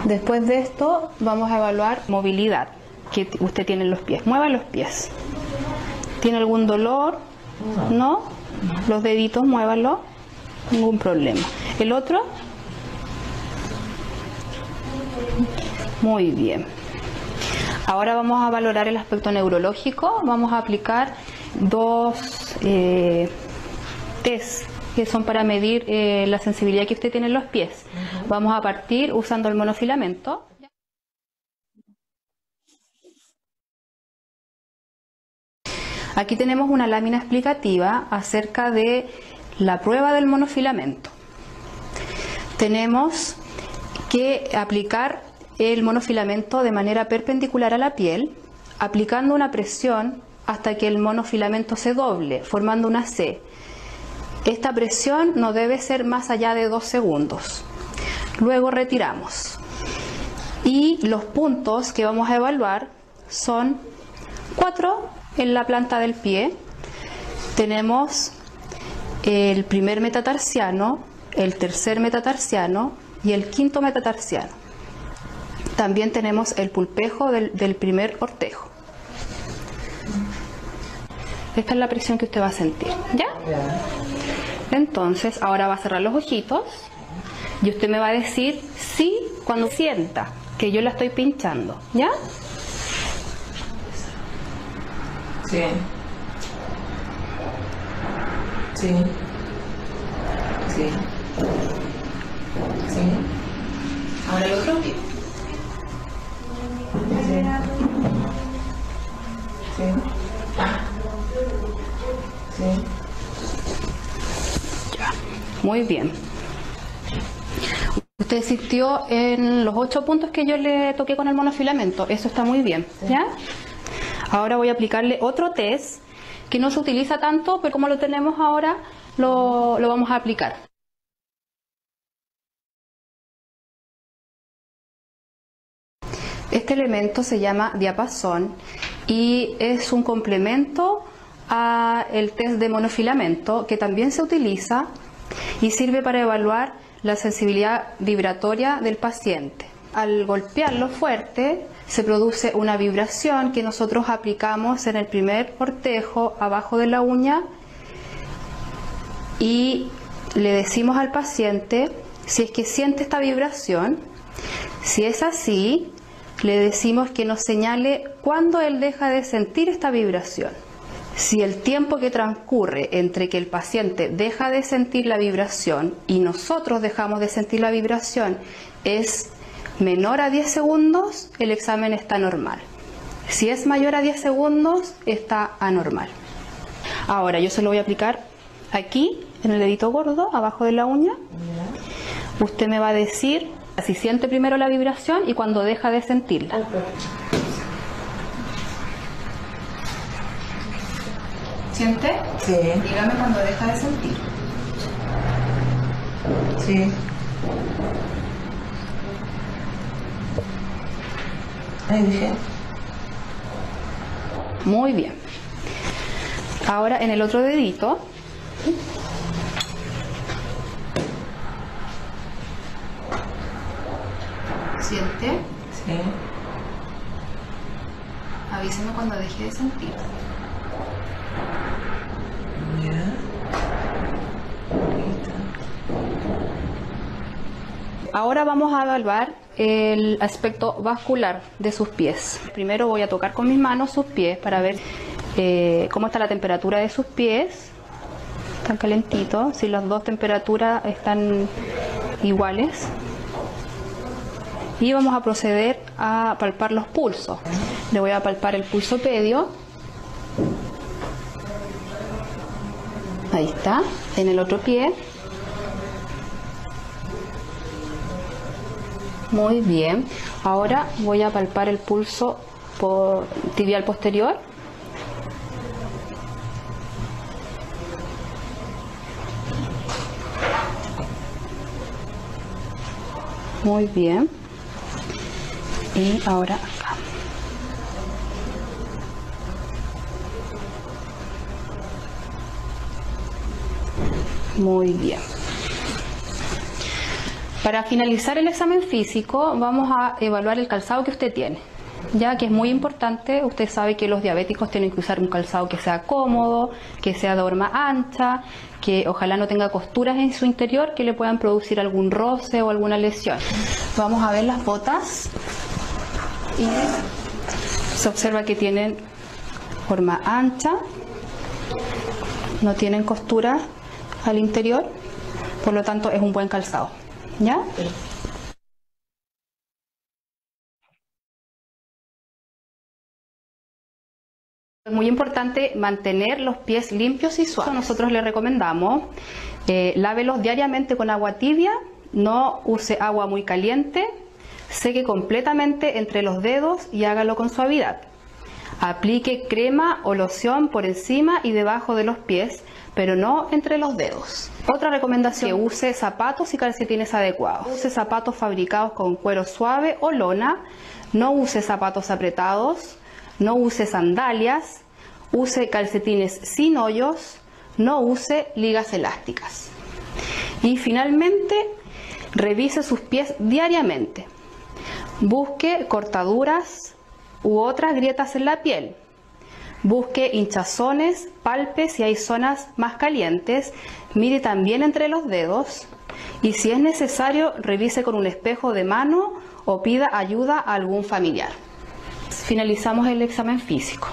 Después de esto vamos a evaluar movilidad que usted tiene en los pies. Mueva los pies. ¿Tiene algún dolor? ¿No? Los deditos, muévalo. Ningún problema. ¿El otro? Muy bien. Ahora vamos a valorar el aspecto neurológico. Vamos a aplicar 2 test que son para medir la sensibilidad que usted tiene en los pies. Vamos a partir usando el monofilamento. Aquí tenemos una lámina explicativa acerca de la prueba del monofilamento. Tenemos que aplicar el monofilamento de manera perpendicular a la piel, aplicando una presión hasta que el monofilamento se doble, formando una C. Esta presión no debe ser más allá de 2 segundos. Luego retiramos. Y los puntos que vamos a evaluar son 4 en la planta del pie. Tenemos el primer metatarsiano, el tercer metatarsiano y el quinto metatarsiano. También tenemos el pulpejo del primer ortejo. Esta es la presión que usted va a sentir, ¿ya? Entonces, ahora va a cerrar los ojitos y usted me va a decir sí cuando sienta que yo la estoy pinchando, ¿ya? Sí. Sí. Sí. Sí. Ahora el otro pie. Sí. Sí. Ya. Muy bien. Usted sintió en los 8 puntos que yo le toqué con el monofilamento. Eso está muy bien, ¿ya? Ahora voy a aplicarle otro test que no se utiliza tanto, pero como lo tenemos ahora, lo vamos a aplicar. Este elemento se llama diapasón y es un complemento al test de monofilamento que también se utiliza y sirve para evaluar la sensibilidad vibratoria del paciente. Al golpearlo fuerte se produce una vibración que nosotros aplicamos en el primer ortejo abajo de la uña y le decimos al paciente si es que siente esta vibración. Si es así, le decimos que nos señale cuándo él deja de sentir esta vibración. Si el tiempo que transcurre entre que el paciente deja de sentir la vibración y nosotros dejamos de sentir la vibración es menor a 10 segundos, el examen está normal. Si es mayor a 10 segundos, está anormal. Ahora yo se lo voy a aplicar aquí, en el dedito gordo, abajo de la uña. Usted me va a decir si siente primero la vibración y cuando deja de sentirla. ¿Siente? Sí. Dígame cuando deja de sentir. Sí. Ahí dije. Muy bien. Ahora en el otro dedito. ¿Siente? Sí. Avíseme cuando deje de sentir. Ya. Ahora vamos a evaluar el aspecto vascular de sus pies. Primero voy a tocar con mis manos sus pies para ver cómo está la temperatura de sus pies. Están calentitos, si las dos temperaturas están iguales. Y vamos a proceder a palpar los pulsos. Le voy a palpar el pulso pedio. Ahí está, en el otro pie. Muy bien. Ahora voy a palpar el pulso tibial posterior. Muy bien. Y ahora acá. Muy bien. Para finalizar el examen físico vamos a evaluar el calzado que usted tiene, ya que es muy importante. Usted sabe que los diabéticos tienen que usar un calzado que sea cómodo, que sea de horma ancha, que ojalá no tenga costuras en su interior que le puedan producir algún roce o alguna lesión. Vamos a ver las botas y se observa que tienen horma ancha, no tienen costuras al interior, por lo tanto es un buen calzado. ¿Ya? Es muy importante mantener los pies limpios y suaves. Nosotros le recomendamos lávelos diariamente con agua tibia, no use agua muy caliente, seque completamente entre los dedos y hágalo con suavidad. Aplique crema o loción por encima y debajo de los pies, pero no entre los dedos. Otra recomendación, que use zapatos y calcetines adecuados. Use zapatos fabricados con cuero suave o lona, no use zapatos apretados, no use sandalias, use calcetines sin hoyos, no use ligas elásticas. Y finalmente, revise sus pies diariamente. Busque cortaduras u otras grietas en la piel. Busque hinchazones, palpe si hay zonas más calientes, mire también entre los dedos y si es necesario revise con un espejo de mano o pida ayuda a algún familiar. Finalizamos el examen físico.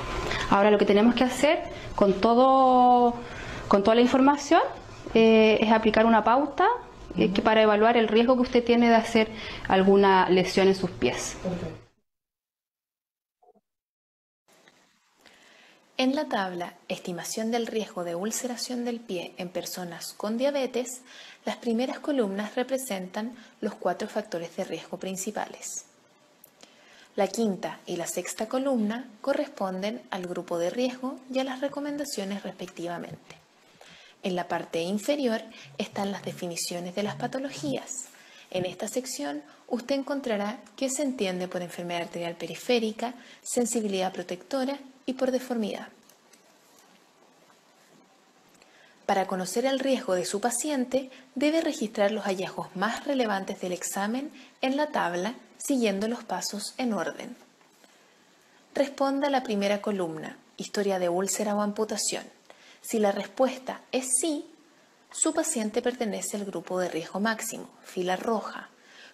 Ahora lo que tenemos que hacer con toda la información es aplicar una pauta para evaluar el riesgo que usted tiene de hacer alguna lesión en sus pies. En la tabla Estimación del riesgo de ulceración del pie en personas con diabetes, las primeras columnas representan los 4 factores de riesgo principales. La quinta y la sexta columna corresponden al grupo de riesgo y a las recomendaciones respectivamente. En la parte inferior están las definiciones de las patologías. En esta sección usted encontrará qué se entiende por enfermedad arterial periférica, sensibilidad protectora y por deformidad. Para conocer el riesgo de su paciente, debe registrar los hallazgos más relevantes del examen en la tabla, siguiendo los pasos en orden. Responda a la primera columna, historia de úlcera o amputación. Si la respuesta es sí, su paciente pertenece al grupo de riesgo máximo, fila roja.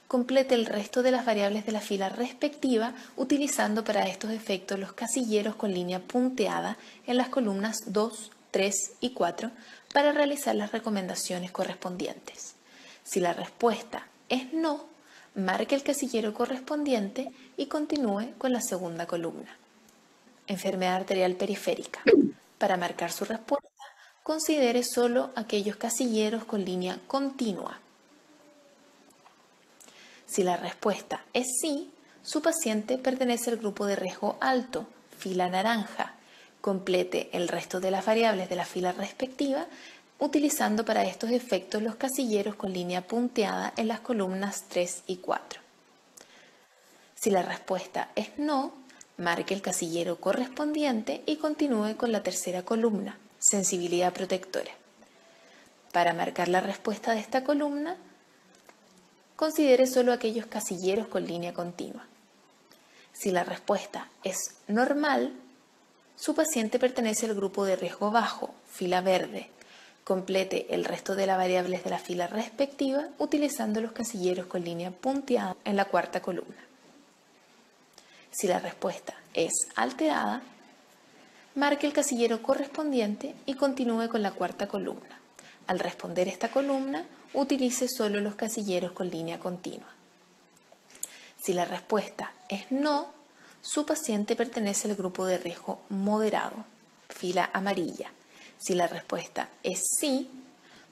Complete el resto de las variables de la fila respectiva utilizando para estos efectos los casilleros con línea punteada en las columnas 2, 3 y 4 para realizar las recomendaciones correspondientes. Si la respuesta es no, marque el casillero correspondiente y continúe con la segunda columna. Enfermedad arterial periférica. Para marcar su respuesta, considere solo aquellos casilleros con línea continua. Si la respuesta es sí, su paciente pertenece al grupo de riesgo alto, fila naranja. Complete el resto de las variables de la fila respectiva utilizando para estos efectos los casilleros con línea punteada en las columnas 3 y 4. Si la respuesta es no, marque el casillero correspondiente y continúe con la tercera columna, sensibilidad protectora. Para marcar la respuesta de esta columna, considere solo aquellos casilleros con línea continua. Si la respuesta es normal, su paciente pertenece al grupo de riesgo bajo, fila verde. Complete el resto de las variables de la fila respectiva utilizando los casilleros con línea punteada en la cuarta columna. Si la respuesta es alterada, marque el casillero correspondiente y continúe con la cuarta columna. Al responder esta columna, utilice solo los casilleros con línea continua. Si la respuesta es no, su paciente pertenece al grupo de riesgo moderado, fila amarilla. Si la respuesta es sí,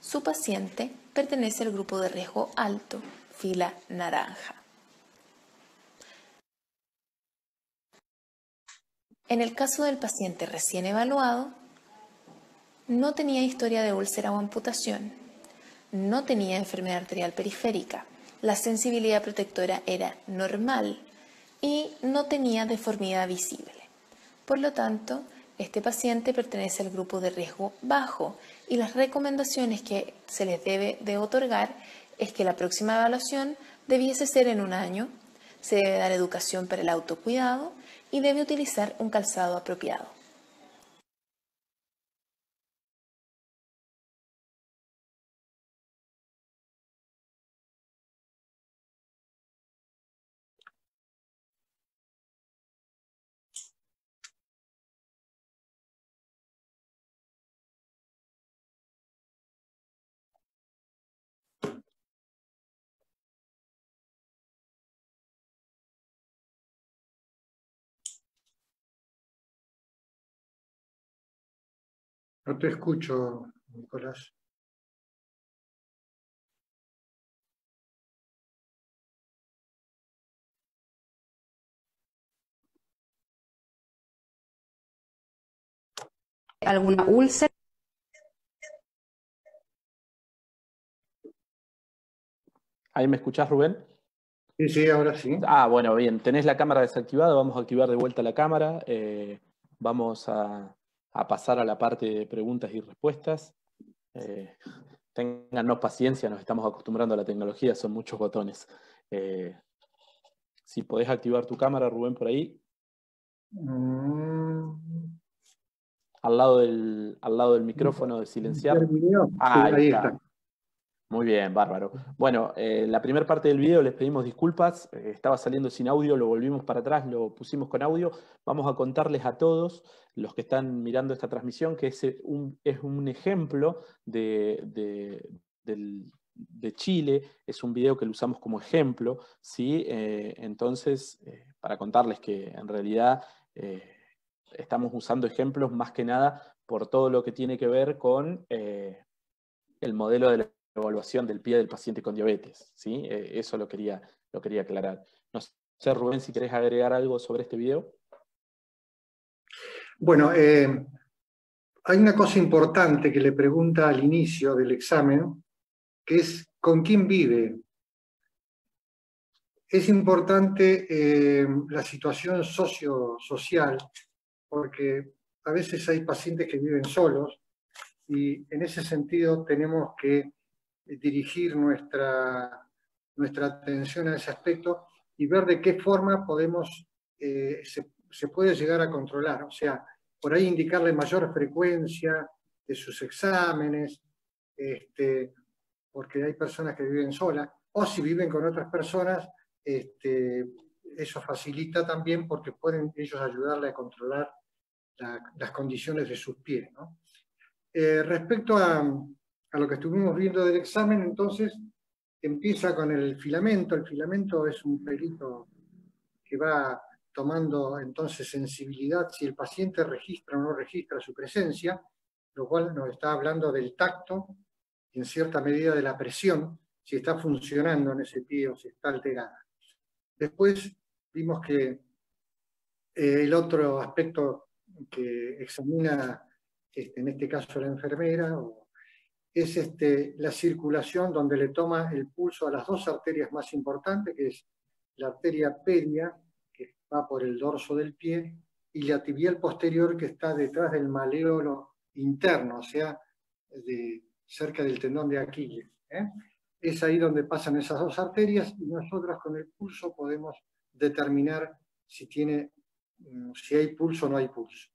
su paciente pertenece al grupo de riesgo alto, fila naranja. En el caso del paciente recién evaluado, no tenía historia de úlcera o amputación, no tenía enfermedad arterial periférica, la sensibilidad protectora era normal y no tenía deformidad visible. Por lo tanto, este paciente pertenece al grupo de riesgo bajo y las recomendaciones que se les debe de otorgar es que la próxima evaluación debiese ser en un año, se debe dar educación para el autocuidado y debe utilizar un calzado apropiado. No te escucho, Nicolás. alguna úlcera. ¿Ahí me escuchás, Rubén? Sí, sí, ahora sí. Ah, bueno, bien. Tenés la cámara desactivada, vamos a activar de vuelta la cámara. Vamos a pasar a la parte de preguntas y respuestas. Téngannos paciencia, nos estamos acostumbrando a la tecnología, son muchos botones. Si podés activar tu cámara, Rubén, por ahí. Al lado del micrófono de silenciar. ¿Terminó? Sí, Ah, ahí ahí está. está. Muy bien, bárbaro. Bueno, la primera parte del video les pedimos disculpas, estaba saliendo sin audio, lo volvimos para atrás, lo pusimos con audio. Vamos a contarles a todos los que están mirando esta transmisión que es un ejemplo de Chile, es un video que lo usamos como ejemplo, ¿sí? Entonces, para contarles que en realidad estamos usando ejemplos más que nada por todo lo que tiene que ver con el modelo de la evaluación del pie del paciente con diabetes, ¿sí? Eso lo quería aclarar. No sé, Rubén, si querés agregar algo sobre este video. Bueno, hay una cosa importante que le pregunta al inicio del examen, que es ¿con quién vive? Es importante la situación social, porque a veces hay pacientes que viven solos y en ese sentido tenemos que dirigir nuestra atención a ese aspecto y ver de qué forma podemos, se puede llegar a controlar. O sea, por ahí indicarle mayor frecuencia de sus exámenes, porque hay personas que viven solas, o si viven con otras personas, eso facilita también porque pueden ellos ayudarle a controlar las condiciones de sus pies, ¿no? Respecto a lo que estuvimos viendo del examen, entonces empieza con el filamento. El filamento es un pelito que va tomando entonces sensibilidad si el paciente registra o no registra su presencia, lo cual nos está hablando del tacto y en cierta medida de la presión, si está funcionando en ese pie o si está alterada. Después vimos que el otro aspecto que examina, en este caso la enfermera, es la circulación donde le toma el pulso a las dos arterias más importantes, que es la arteria pedia, que va por el dorso del pie, y la tibial posterior, que está detrás del maleolo interno, o sea, cerca del tendón de Aquiles. Es ahí donde pasan esas dos arterias y nosotros con el pulso podemos determinar si hay pulso o no hay pulso.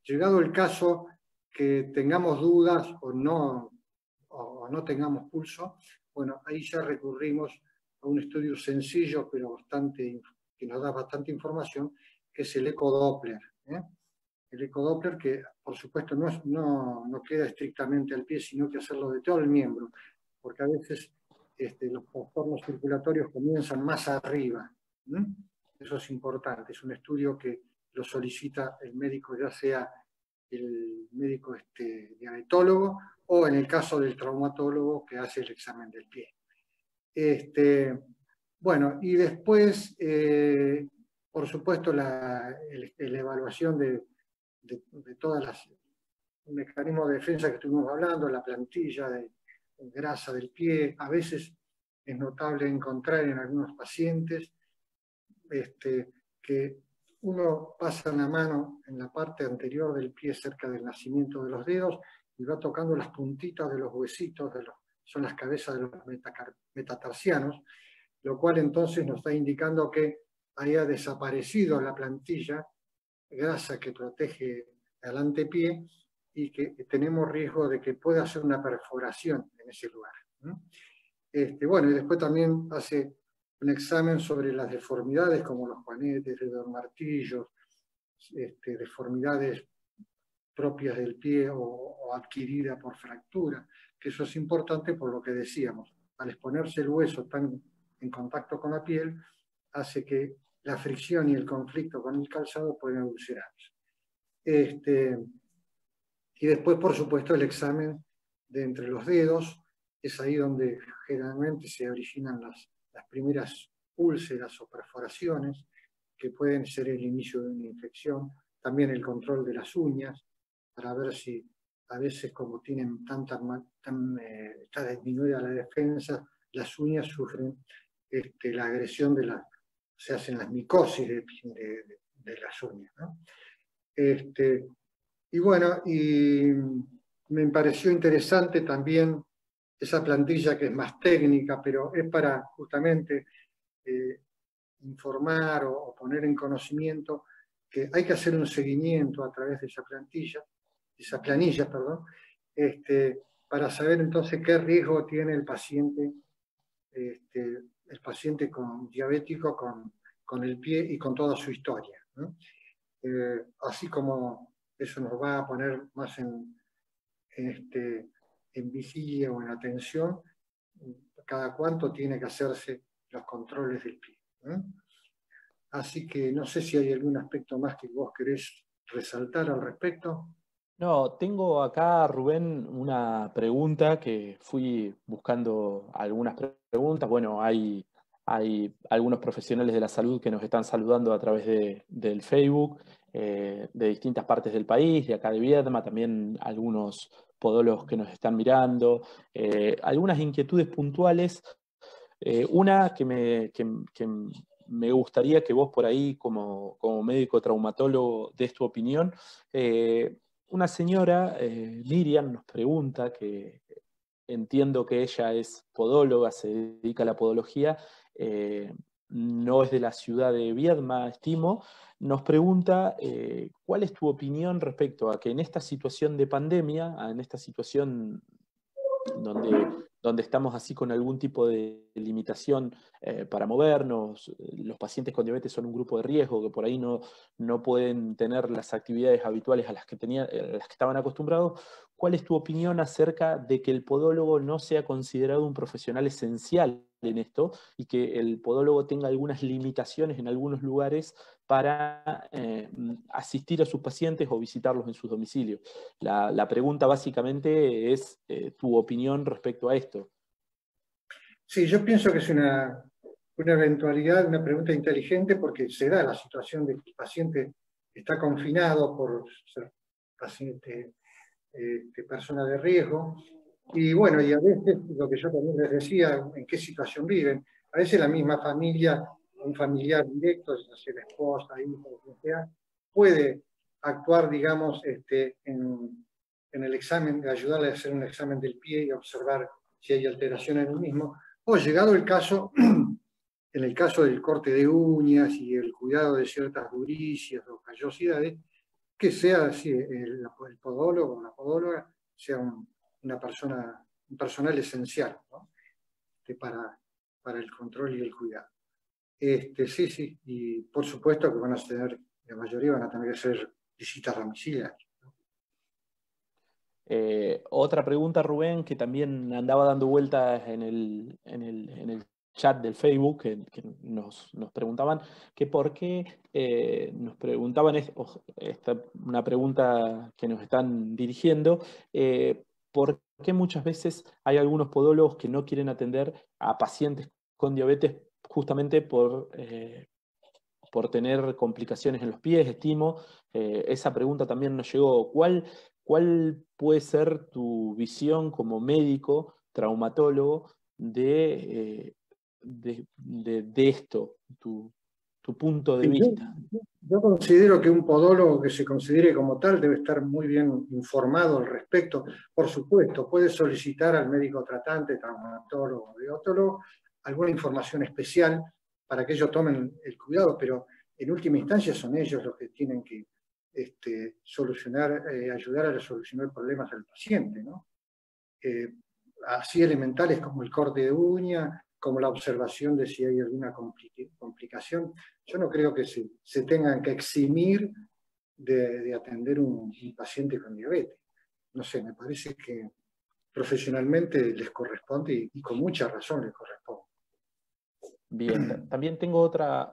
Llegado el caso que tengamos dudas o no tengamos pulso, bueno, ahí ya recurrimos a un estudio sencillo, pero que nos da bastante información, que es el ecodoppler. El ecodoppler que, por supuesto, no queda estrictamente al pie, sino que hacerlo de todo el miembro, porque a veces los trastornos circulatorios comienzan más arriba. Eso es importante, es un estudio que lo solicita el médico, ya sea el médico diabetólogo o en el caso del traumatólogo que hace el examen del pie. Bueno, y después, por supuesto, la evaluación de todas las mecanismos de defensa que estuvimos hablando, la plantilla de grasa del pie. A veces es notable encontrar en algunos pacientes que uno pasa la mano en la parte anterior del pie cerca del nacimiento de los dedos y va tocando las puntitas de los huesitos, son las cabezas de los metatarsianos, lo cual entonces nos está indicando que haya desaparecido la plantilla, grasa que protege al antepié, y que tenemos riesgo de que pueda hacer una perforación en ese lugar. Bueno, y después también hace un examen sobre las deformidades como los juanetes, redonmartillos, deformidades propias del pie o adquirida por fractura, que eso es importante por lo que decíamos. Al exponerse el hueso tan en contacto con la piel, hace que la fricción y el conflicto con el calzado puedan ulcerarse. Y después, por supuesto, el examen de entre los dedos, es ahí donde generalmente se originan las primeras úlceras o perforaciones, que pueden ser el inicio de una infección, también el control de las uñas, para ver si a veces como tienen está disminuida la defensa, las uñas sufren la agresión se hacen las micosis de las uñas, ¿no? Y bueno, y me pareció interesante también esa plantilla que es más técnica, pero es para justamente informar o poner en conocimiento que hay que hacer un seguimiento a través de esa planilla, perdón, para saber entonces qué riesgo tiene el paciente con diabético con el pie y con toda su historia, ¿no? Así como eso nos va a poner más en vigilia o en atención, cada cuánto tiene que hacerse los controles del pie, ¿no? Así que no sé si hay algún aspecto más que vos querés resaltar al respecto. No, tengo acá, Rubén, una pregunta que fui buscando algunas preguntas. Bueno, hay algunos profesionales de la salud que nos están saludando a través del Facebook, de distintas partes del país, de acá de Viedma, también algunos podólogos que nos están mirando, algunas inquietudes puntuales. Una que me gustaría que vos por ahí, como médico traumatólogo, des tu opinión. Una señora, Miriam, nos pregunta, que entiendo que ella es podóloga, se dedica a la podología, no es de la ciudad de Viedma, estimo, nos pregunta cuál es tu opinión respecto a que en esta situación de pandemia, en esta situación donde estamos así con algún tipo de limitación para movernos, los pacientes con diabetes son un grupo de riesgo que por ahí no pueden tener las actividades habituales a las que estaban acostumbrados. ¿Cuál es tu opinión acerca de que el podólogo no sea considerado un profesional esencial en esto y que el podólogo tenga algunas limitaciones en algunos lugares para asistir a sus pacientes o visitarlos en sus domicilios? La pregunta básicamente es tu opinión respecto a esto. Sí, yo pienso que es una eventualidad, una pregunta inteligente, porque se da la situación de que el paciente está confinado por ser paciente, persona de riesgo, y bueno, y a veces, lo que yo también les decía, en qué situación viven. A veces la misma familia, un familiar directo, ya sea la esposa, hijo, lo que sea, puede actuar, digamos, en el examen, ayudarle a hacer un examen del pie y observar si hay alteración en el mismo. O llegado el caso, en el caso del corte de uñas y el cuidado de ciertas duricias o callosidades, que sea así, el podólogo o la podóloga sea un personal esencial, ¿no? para el control y el cuidado. Sí, y por supuesto que la mayoría van a tener que hacer visitas domiciliarias. Otra pregunta, Rubén, que también andaba dando vueltas en el chat del Facebook, que nos preguntaban que por qué nos preguntaban una pregunta que nos están dirigiendo, por qué muchas veces hay algunos podólogos que no quieren atender a pacientes con diabetes justamente por tener complicaciones en los pies, estimo. Esa pregunta también nos llegó. ¿Cuál puede ser tu visión como médico, traumatólogo, de esto, tu punto de vista? Yo considero que un podólogo que se considere como tal debe estar muy bien informado al respecto. Por supuesto, puede solicitar al médico tratante, traumatólogo, reumatólogo, alguna información especial para que ellos tomen el cuidado, pero en última instancia son ellos los que tienen que ayudar a solucionar problemas del paciente, ¿no? Así elementales como el corte de uña, como la observación de si hay alguna complicación. Yo no creo que se tengan que eximir de atender un paciente con diabetes. No sé, me parece que profesionalmente les corresponde y con mucha razón les corresponde. Bien, también tengo otra,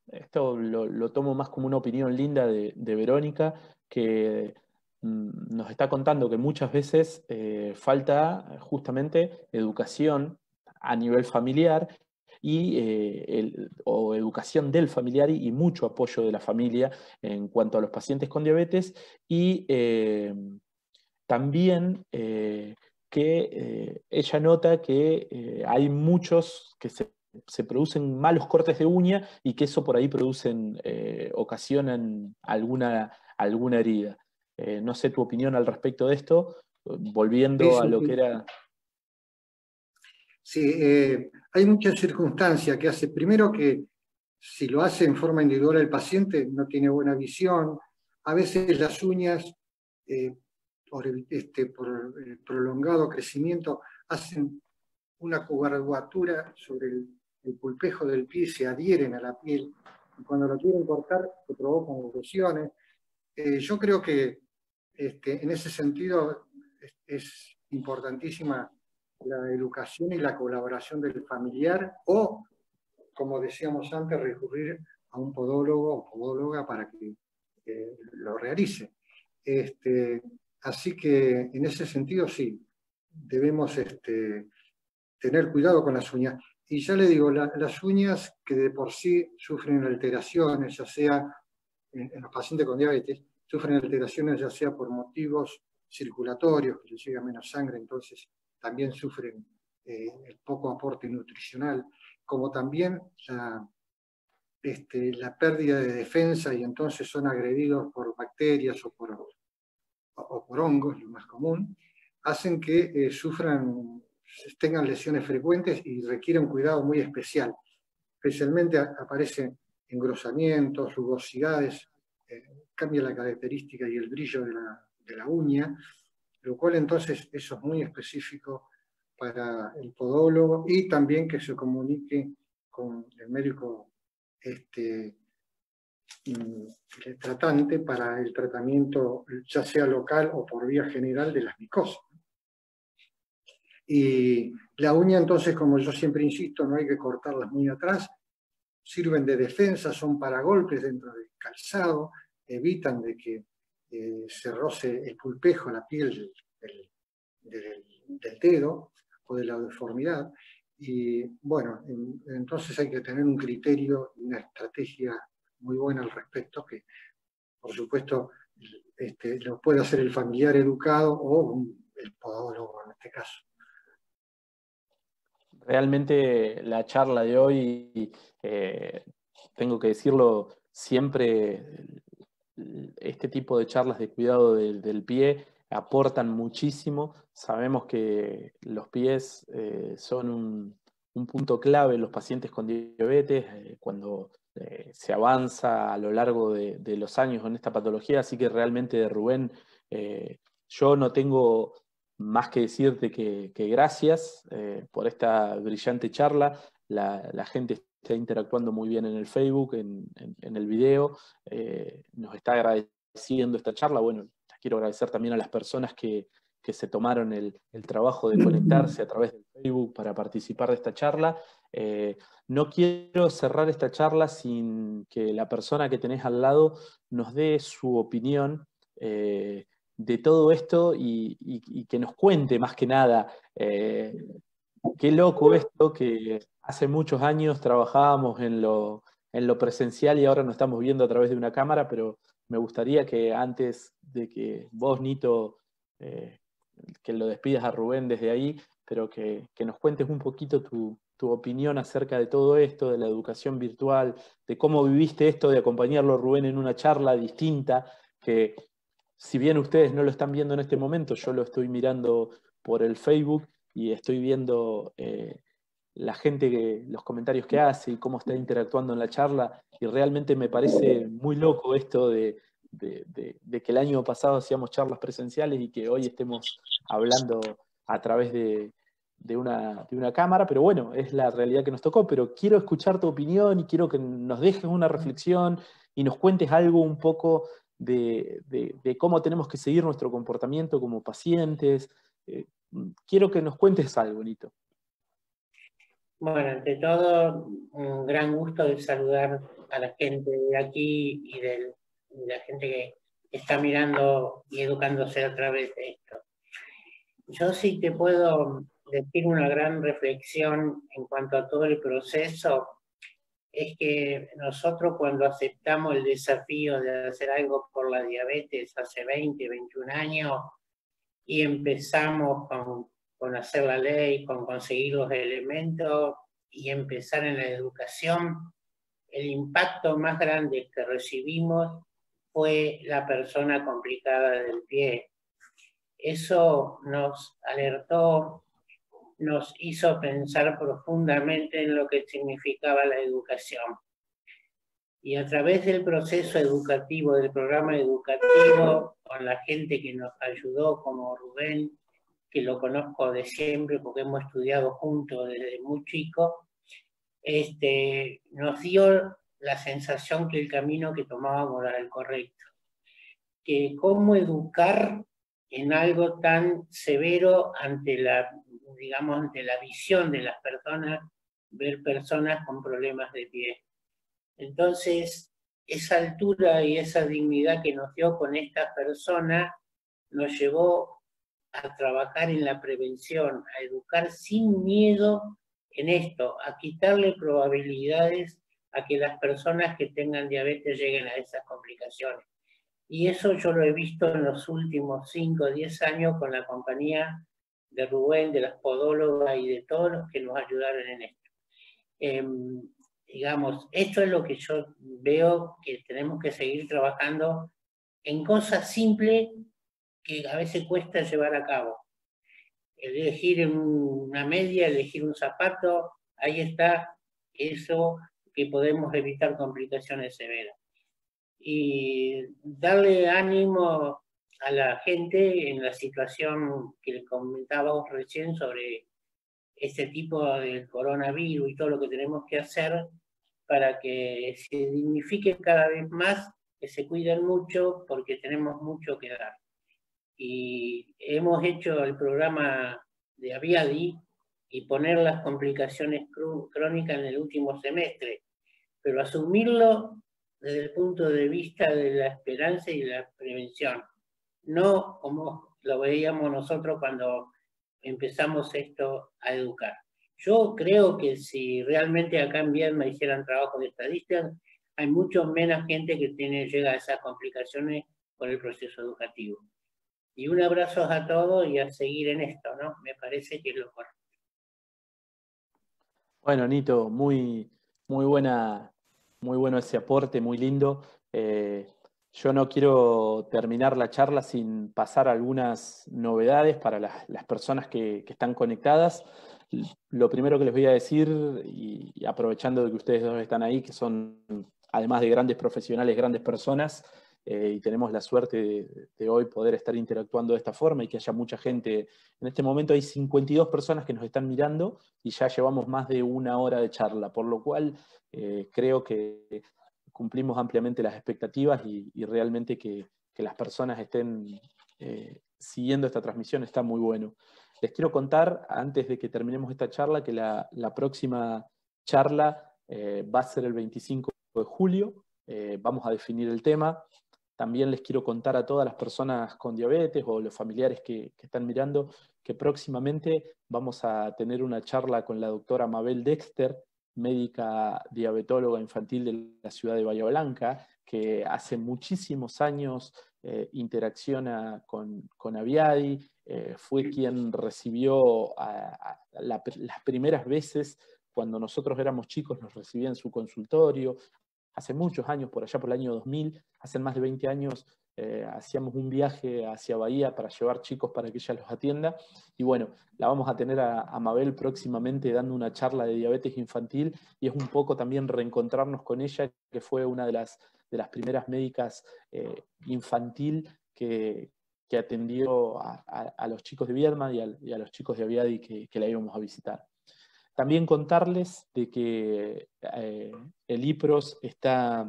esto lo tomo más como una opinión linda de Verónica, que nos está contando que muchas veces falta justamente educación a nivel familiar o educación del familiar y mucho apoyo de la familia en cuanto a los pacientes con diabetes, y también que ella nota que hay muchos que se producen malos cortes de uña y que eso por ahí ocasionan alguna herida. No sé tu opinión al respecto de esto, volviendo a lo que era... Sí, hay muchas circunstancias que hace, primero que si lo hace en forma individual el paciente no tiene buena visión, a veces las uñas por el prolongado crecimiento hacen una curvatura sobre el pulpejo del pie, se adhieren a la piel, y cuando lo quieren cortar se provocan lesiones. Yo creo que en ese sentido es importantísima la educación y la colaboración del familiar, o, como decíamos antes, recurrir a un podólogo o podóloga para que lo realice. Así que en ese sentido sí, debemos tener cuidado con las uñas. Y ya le digo, las uñas que de por sí sufren alteraciones, ya sea en los pacientes con diabetes, sufren alteraciones ya sea por motivos circulatorios, que les llega menos sangre, entonces también sufren el poco aporte nutricional, como también la pérdida de defensa, y entonces son agredidos por bacterias o por hongos, lo más común, hacen que tengan lesiones frecuentes y requieren un cuidado muy especial. Especialmente aparecen engrosamientos, rugosidades, cambia la característica y el brillo de la uña, lo cual entonces eso es muy específico para el podólogo, y también que se comunique con el médico el tratante para el tratamiento, ya sea local o por vía general, de las micosas. Y la uña, entonces, como yo siempre insisto, no hay que cortarlas muy atrás, sirven de defensa, son para golpes dentro del calzado, evitan de que se roce el pulpejo, la piel del dedo o de la deformidad. Y bueno, entonces hay que tener un criterio y una estrategia muy buena al respecto, que por supuesto lo puede hacer el familiar educado o el podólogo en este caso. Realmente la charla de hoy, tengo que decirlo, siempre este tipo de charlas de cuidado del pie aportan muchísimo. Sabemos que los pies son un punto clave en los pacientes con diabetes cuando se avanza a lo largo de los años en esta patología, así que realmente, Rubén, yo no tengo más que decirte que gracias por esta brillante charla. La gente está interactuando muy bien en el Facebook, en el video, nos está agradeciendo esta charla. Bueno, quiero agradecer también a las personas que se tomaron el trabajo de conectarse a través del Facebook para participar de esta charla. No quiero cerrar esta charla sin que la persona que tenés al lado nos dé su opinión de todo esto y que nos cuente más que nada. Qué loco esto, que hace muchos años trabajábamos en lo presencial y ahora nos estamos viendo a través de una cámara, pero me gustaría que antes de que vos, Nito, que lo despidas a Rubén desde ahí, pero que nos cuentes un poquito tu opinión acerca de todo esto, de la educación virtual, de cómo viviste esto de acompañarlo a Rubén en una charla distinta, que si bien ustedes no lo están viendo en este momento, yo lo estoy mirando por el Facebook y estoy viendo la gente, los comentarios que hace y cómo está interactuando en la charla, y realmente me parece muy loco esto de que el año pasado hacíamos charlas presenciales y que hoy estemos hablando a través de una cámara, pero bueno, es la realidad que nos tocó. Pero quiero escuchar tu opinión y quiero que nos dejes una reflexión y nos cuentes algo un poco de cómo tenemos que seguir nuestro comportamiento como pacientes. Quiero que nos cuentes algo, Nito. Bueno, ante todo, un gran gusto de saludar a la gente de aquí y de la gente que está mirando y educándose a través de esto. Yo sí te puedo decir una gran reflexión en cuanto a todo el proceso es que nosotros cuando aceptamos el desafío de hacer algo por la diabetes hace 20, 21 años y empezamos con hacer la ley, con conseguir los elementos y empezar en la educación, el impacto más grande que recibimos fue la persona complicada del pie. Eso nos alertó, nos hizo pensar profundamente en lo que significaba la educación. Y a través del proceso educativo, del programa educativo, con la gente que nos ayudó, como Rubén, que lo conozco de siempre porque hemos estudiado juntos desde muy chico, nos dio la sensación que el camino que tomábamos era el correcto. Que cómo educar en algo tan severo ante la visión de las personas, ver personas con problemas de pie. Entonces, esa altura y esa dignidad que nos dio con estas personas nos llevó a trabajar en la prevención, a educar sin miedo en esto, a quitarle probabilidades a que las personas que tengan diabetes lleguen a esas complicaciones. Y eso yo lo he visto en los últimos 5 o 10 años con la compañía de Rubén, de las podólogas y de todos los que nos ayudaron en esto. Digamos, esto es lo que yo veo que tenemos que seguir trabajando en cosas simples que a veces cuesta llevar a cabo. Elegir una media, elegir un zapato, ahí está eso que podemos evitar complicaciones severas. Y darle ánimo a la gente en la situación que le comentábamos recién sobre este tipo del coronavirus y todo lo que tenemos que hacer para que se dignifique cada vez más, que se cuiden mucho porque tenemos mucho que dar. Y hemos hecho el programa de Aviadi y poner las complicaciones crónicas en el último semestre, pero asumirlo desde el punto de vista de la esperanza y la prevención, no como lo veíamos nosotros cuando empezamos esto a educar. Yo creo que si realmente acá en Viedma hicieran trabajo de estadística, hay mucho menos gente que llega a esas complicaciones por el proceso educativo. Y un abrazo a todos y a seguir en esto, ¿no? Me parece que es lo correcto. Bueno, Nito, muy bueno ese aporte, muy lindo. Yo no quiero terminar la charla sin pasar algunas novedades para las personas que están conectadas. Lo primero que les voy a decir, y aprovechando de que ustedes dos están ahí, que son, además de grandes profesionales, grandes personas, y tenemos la suerte de hoy poder estar interactuando de esta forma y que haya mucha gente. En este momento hay 52 personas que nos están mirando y ya llevamos más de 1 hora de charla, por lo cual creo que cumplimos ampliamente las expectativas y realmente que las personas estén siguiendo esta transmisión está muy bueno. Les quiero contar, antes de que terminemos esta charla, que la próxima charla va a ser el 25 de julio. Vamos a definir el tema. También les quiero contar a todas las personas con diabetes o los familiares que están mirando que próximamente vamos a tener una charla con la doctora Mabel Dexter, médica diabetóloga infantil de la ciudad de Bahía Blanca, que hace muchísimos años interacciona con Aviadi, fue quien recibió las primeras veces cuando nosotros éramos chicos, nos recibía en su consultorio. Hace muchos años, por allá por el año 2000, hace más de 20 años, hacíamos un viaje hacia Bahía para llevar chicos para que ella los atienda. Y bueno, la vamos a tener a Mabel próximamente dando una charla de diabetes infantil y es un poco también reencontrarnos con ella, que fue una de las primeras médicas infantil que atendió a los chicos de Viedma y a los chicos de Aviadi que la íbamos a visitar. También contarles de que el IPROS está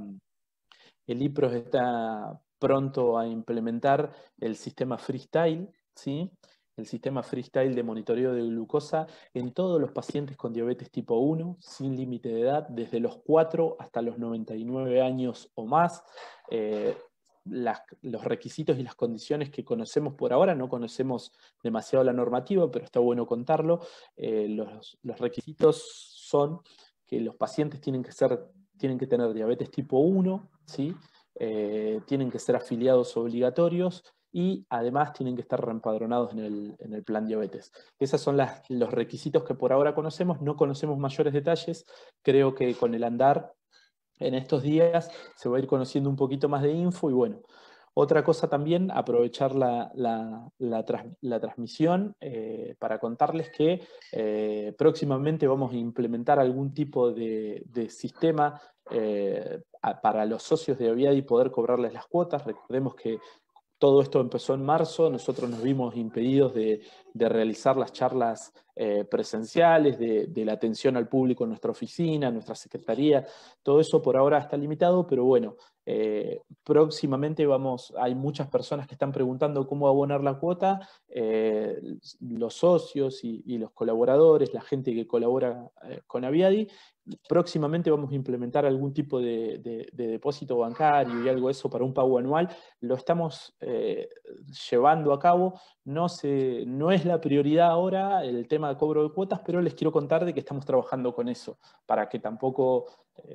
pronto a implementar el sistema Freestyle, ¿sí? El sistema Freestyle de monitoreo de glucosa en todos los pacientes con diabetes tipo 1, sin límite de edad, desde los 4 hasta los 99 años o más. los requisitos y las condiciones que conocemos por ahora. No conocemos demasiado la normativa, pero está bueno contarlo. Los requisitos son que los pacientes tienen que tener diabetes tipo 1, ¿sí? Tienen que ser afiliados obligatorios y además tienen que estar reempadronados en el plan diabetes. Esos son los requisitos que por ahora conocemos. No conocemos mayores detalles. Creo que con el andar en estos días se va a ir conociendo un poquito más de info. Y bueno, otra cosa también, aprovechar la transmisión para contarles que próximamente vamos a implementar algún tipo de sistema para los socios de Aviadi poder cobrarles las cuotas. Recordemos que todo esto empezó en marzo. Nosotros nos vimos impedidos de realizar las charlas presenciales, de la atención al público en nuestra oficina, en nuestra secretaría. Todo eso por ahora está limitado, pero bueno, próximamente hay muchas personas que están preguntando cómo abonar la cuota. Los socios y los colaboradores, la gente que colabora con Aviadi. Próximamente vamos a implementar algún tipo de depósito bancario y algo de eso para un pago anual. Lo estamos llevando a cabo. No es la prioridad ahora el tema de cobro de cuotas, pero les quiero contar de que estamos trabajando con eso, para que tampoco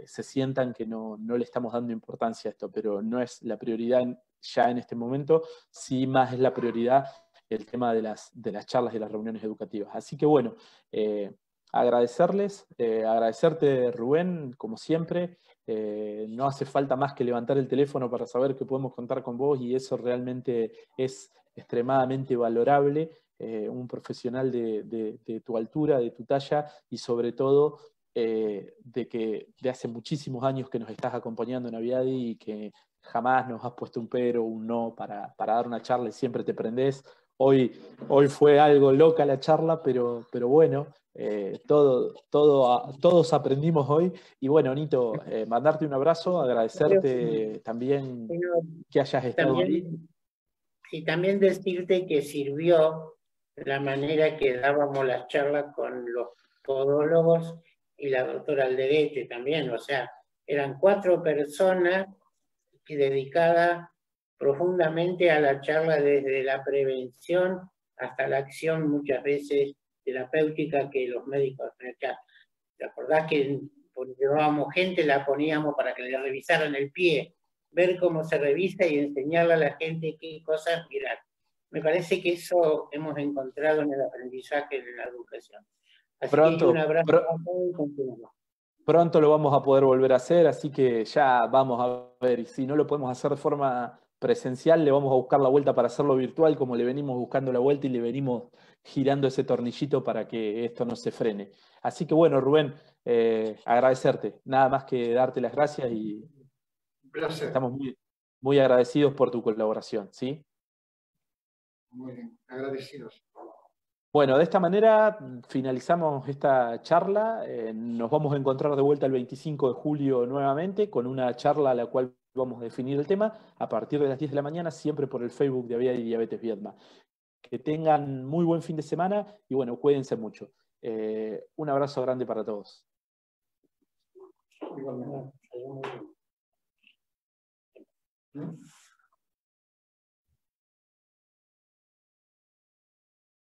se sientan que no le estamos dando importancia a esto, pero no es la prioridad ya en este momento. Sí, más es la prioridad el tema de las charlas y las reuniones educativas. Así que bueno, agradecerles, agradecerte, Rubén, como siempre. No hace falta más que levantar el teléfono para saber que podemos contar con vos, y eso realmente es extremadamente valorable. Un profesional de tu altura, de tu talla, y sobre todo de hace muchísimos años que nos estás acompañando en Aviadi y que jamás nos has puesto un pero, un no para dar una charla y siempre te prendés. Hoy fue algo loca la charla, pero bueno, todos aprendimos hoy. Y bueno, Nito, mandarte un abrazo, agradecerte también que hayas estado ahí. Y también decirte que sirvió la manera que dábamos las charlas con los podólogos y la doctora Alderete también. O sea, eran 4 personas dedicadas profundamente a la charla, desde la prevención hasta la acción, muchas veces terapéutica, que los médicos... ¿Te acordás que llevábamos gente, la poníamos para que le revisaran el pie, ver cómo se revisa y enseñarle a la gente qué cosas mirar? Me parece que eso hemos encontrado en el aprendizaje de la educación. Así que un abrazo a todos y continuamos. Pronto lo vamos a poder volver a hacer, así que ya vamos a ver. Y si no lo podemos hacer de forma presencial, le vamos a buscar la vuelta para hacerlo virtual, como le venimos buscando la vuelta y le venimos girando ese tornillito para que esto no se frene. Así que bueno, Rubén, agradecerte. Nada más que darte las gracias y un placer. Estamos muy, muy agradecidos por tu colaboración, ¿sí? Muy bien, agradecidos. Bueno, de esta manera finalizamos esta charla. Nos vamos a encontrar de vuelta el 25 de julio nuevamente con una charla a la cual vamos a definir el tema a partir de las 10 de la mañana, siempre por el Facebook de Aviadi Diabetes Viedma. Que tengan muy buen fin de semana y bueno, cuídense mucho. Un abrazo grande para todos. Igualmente.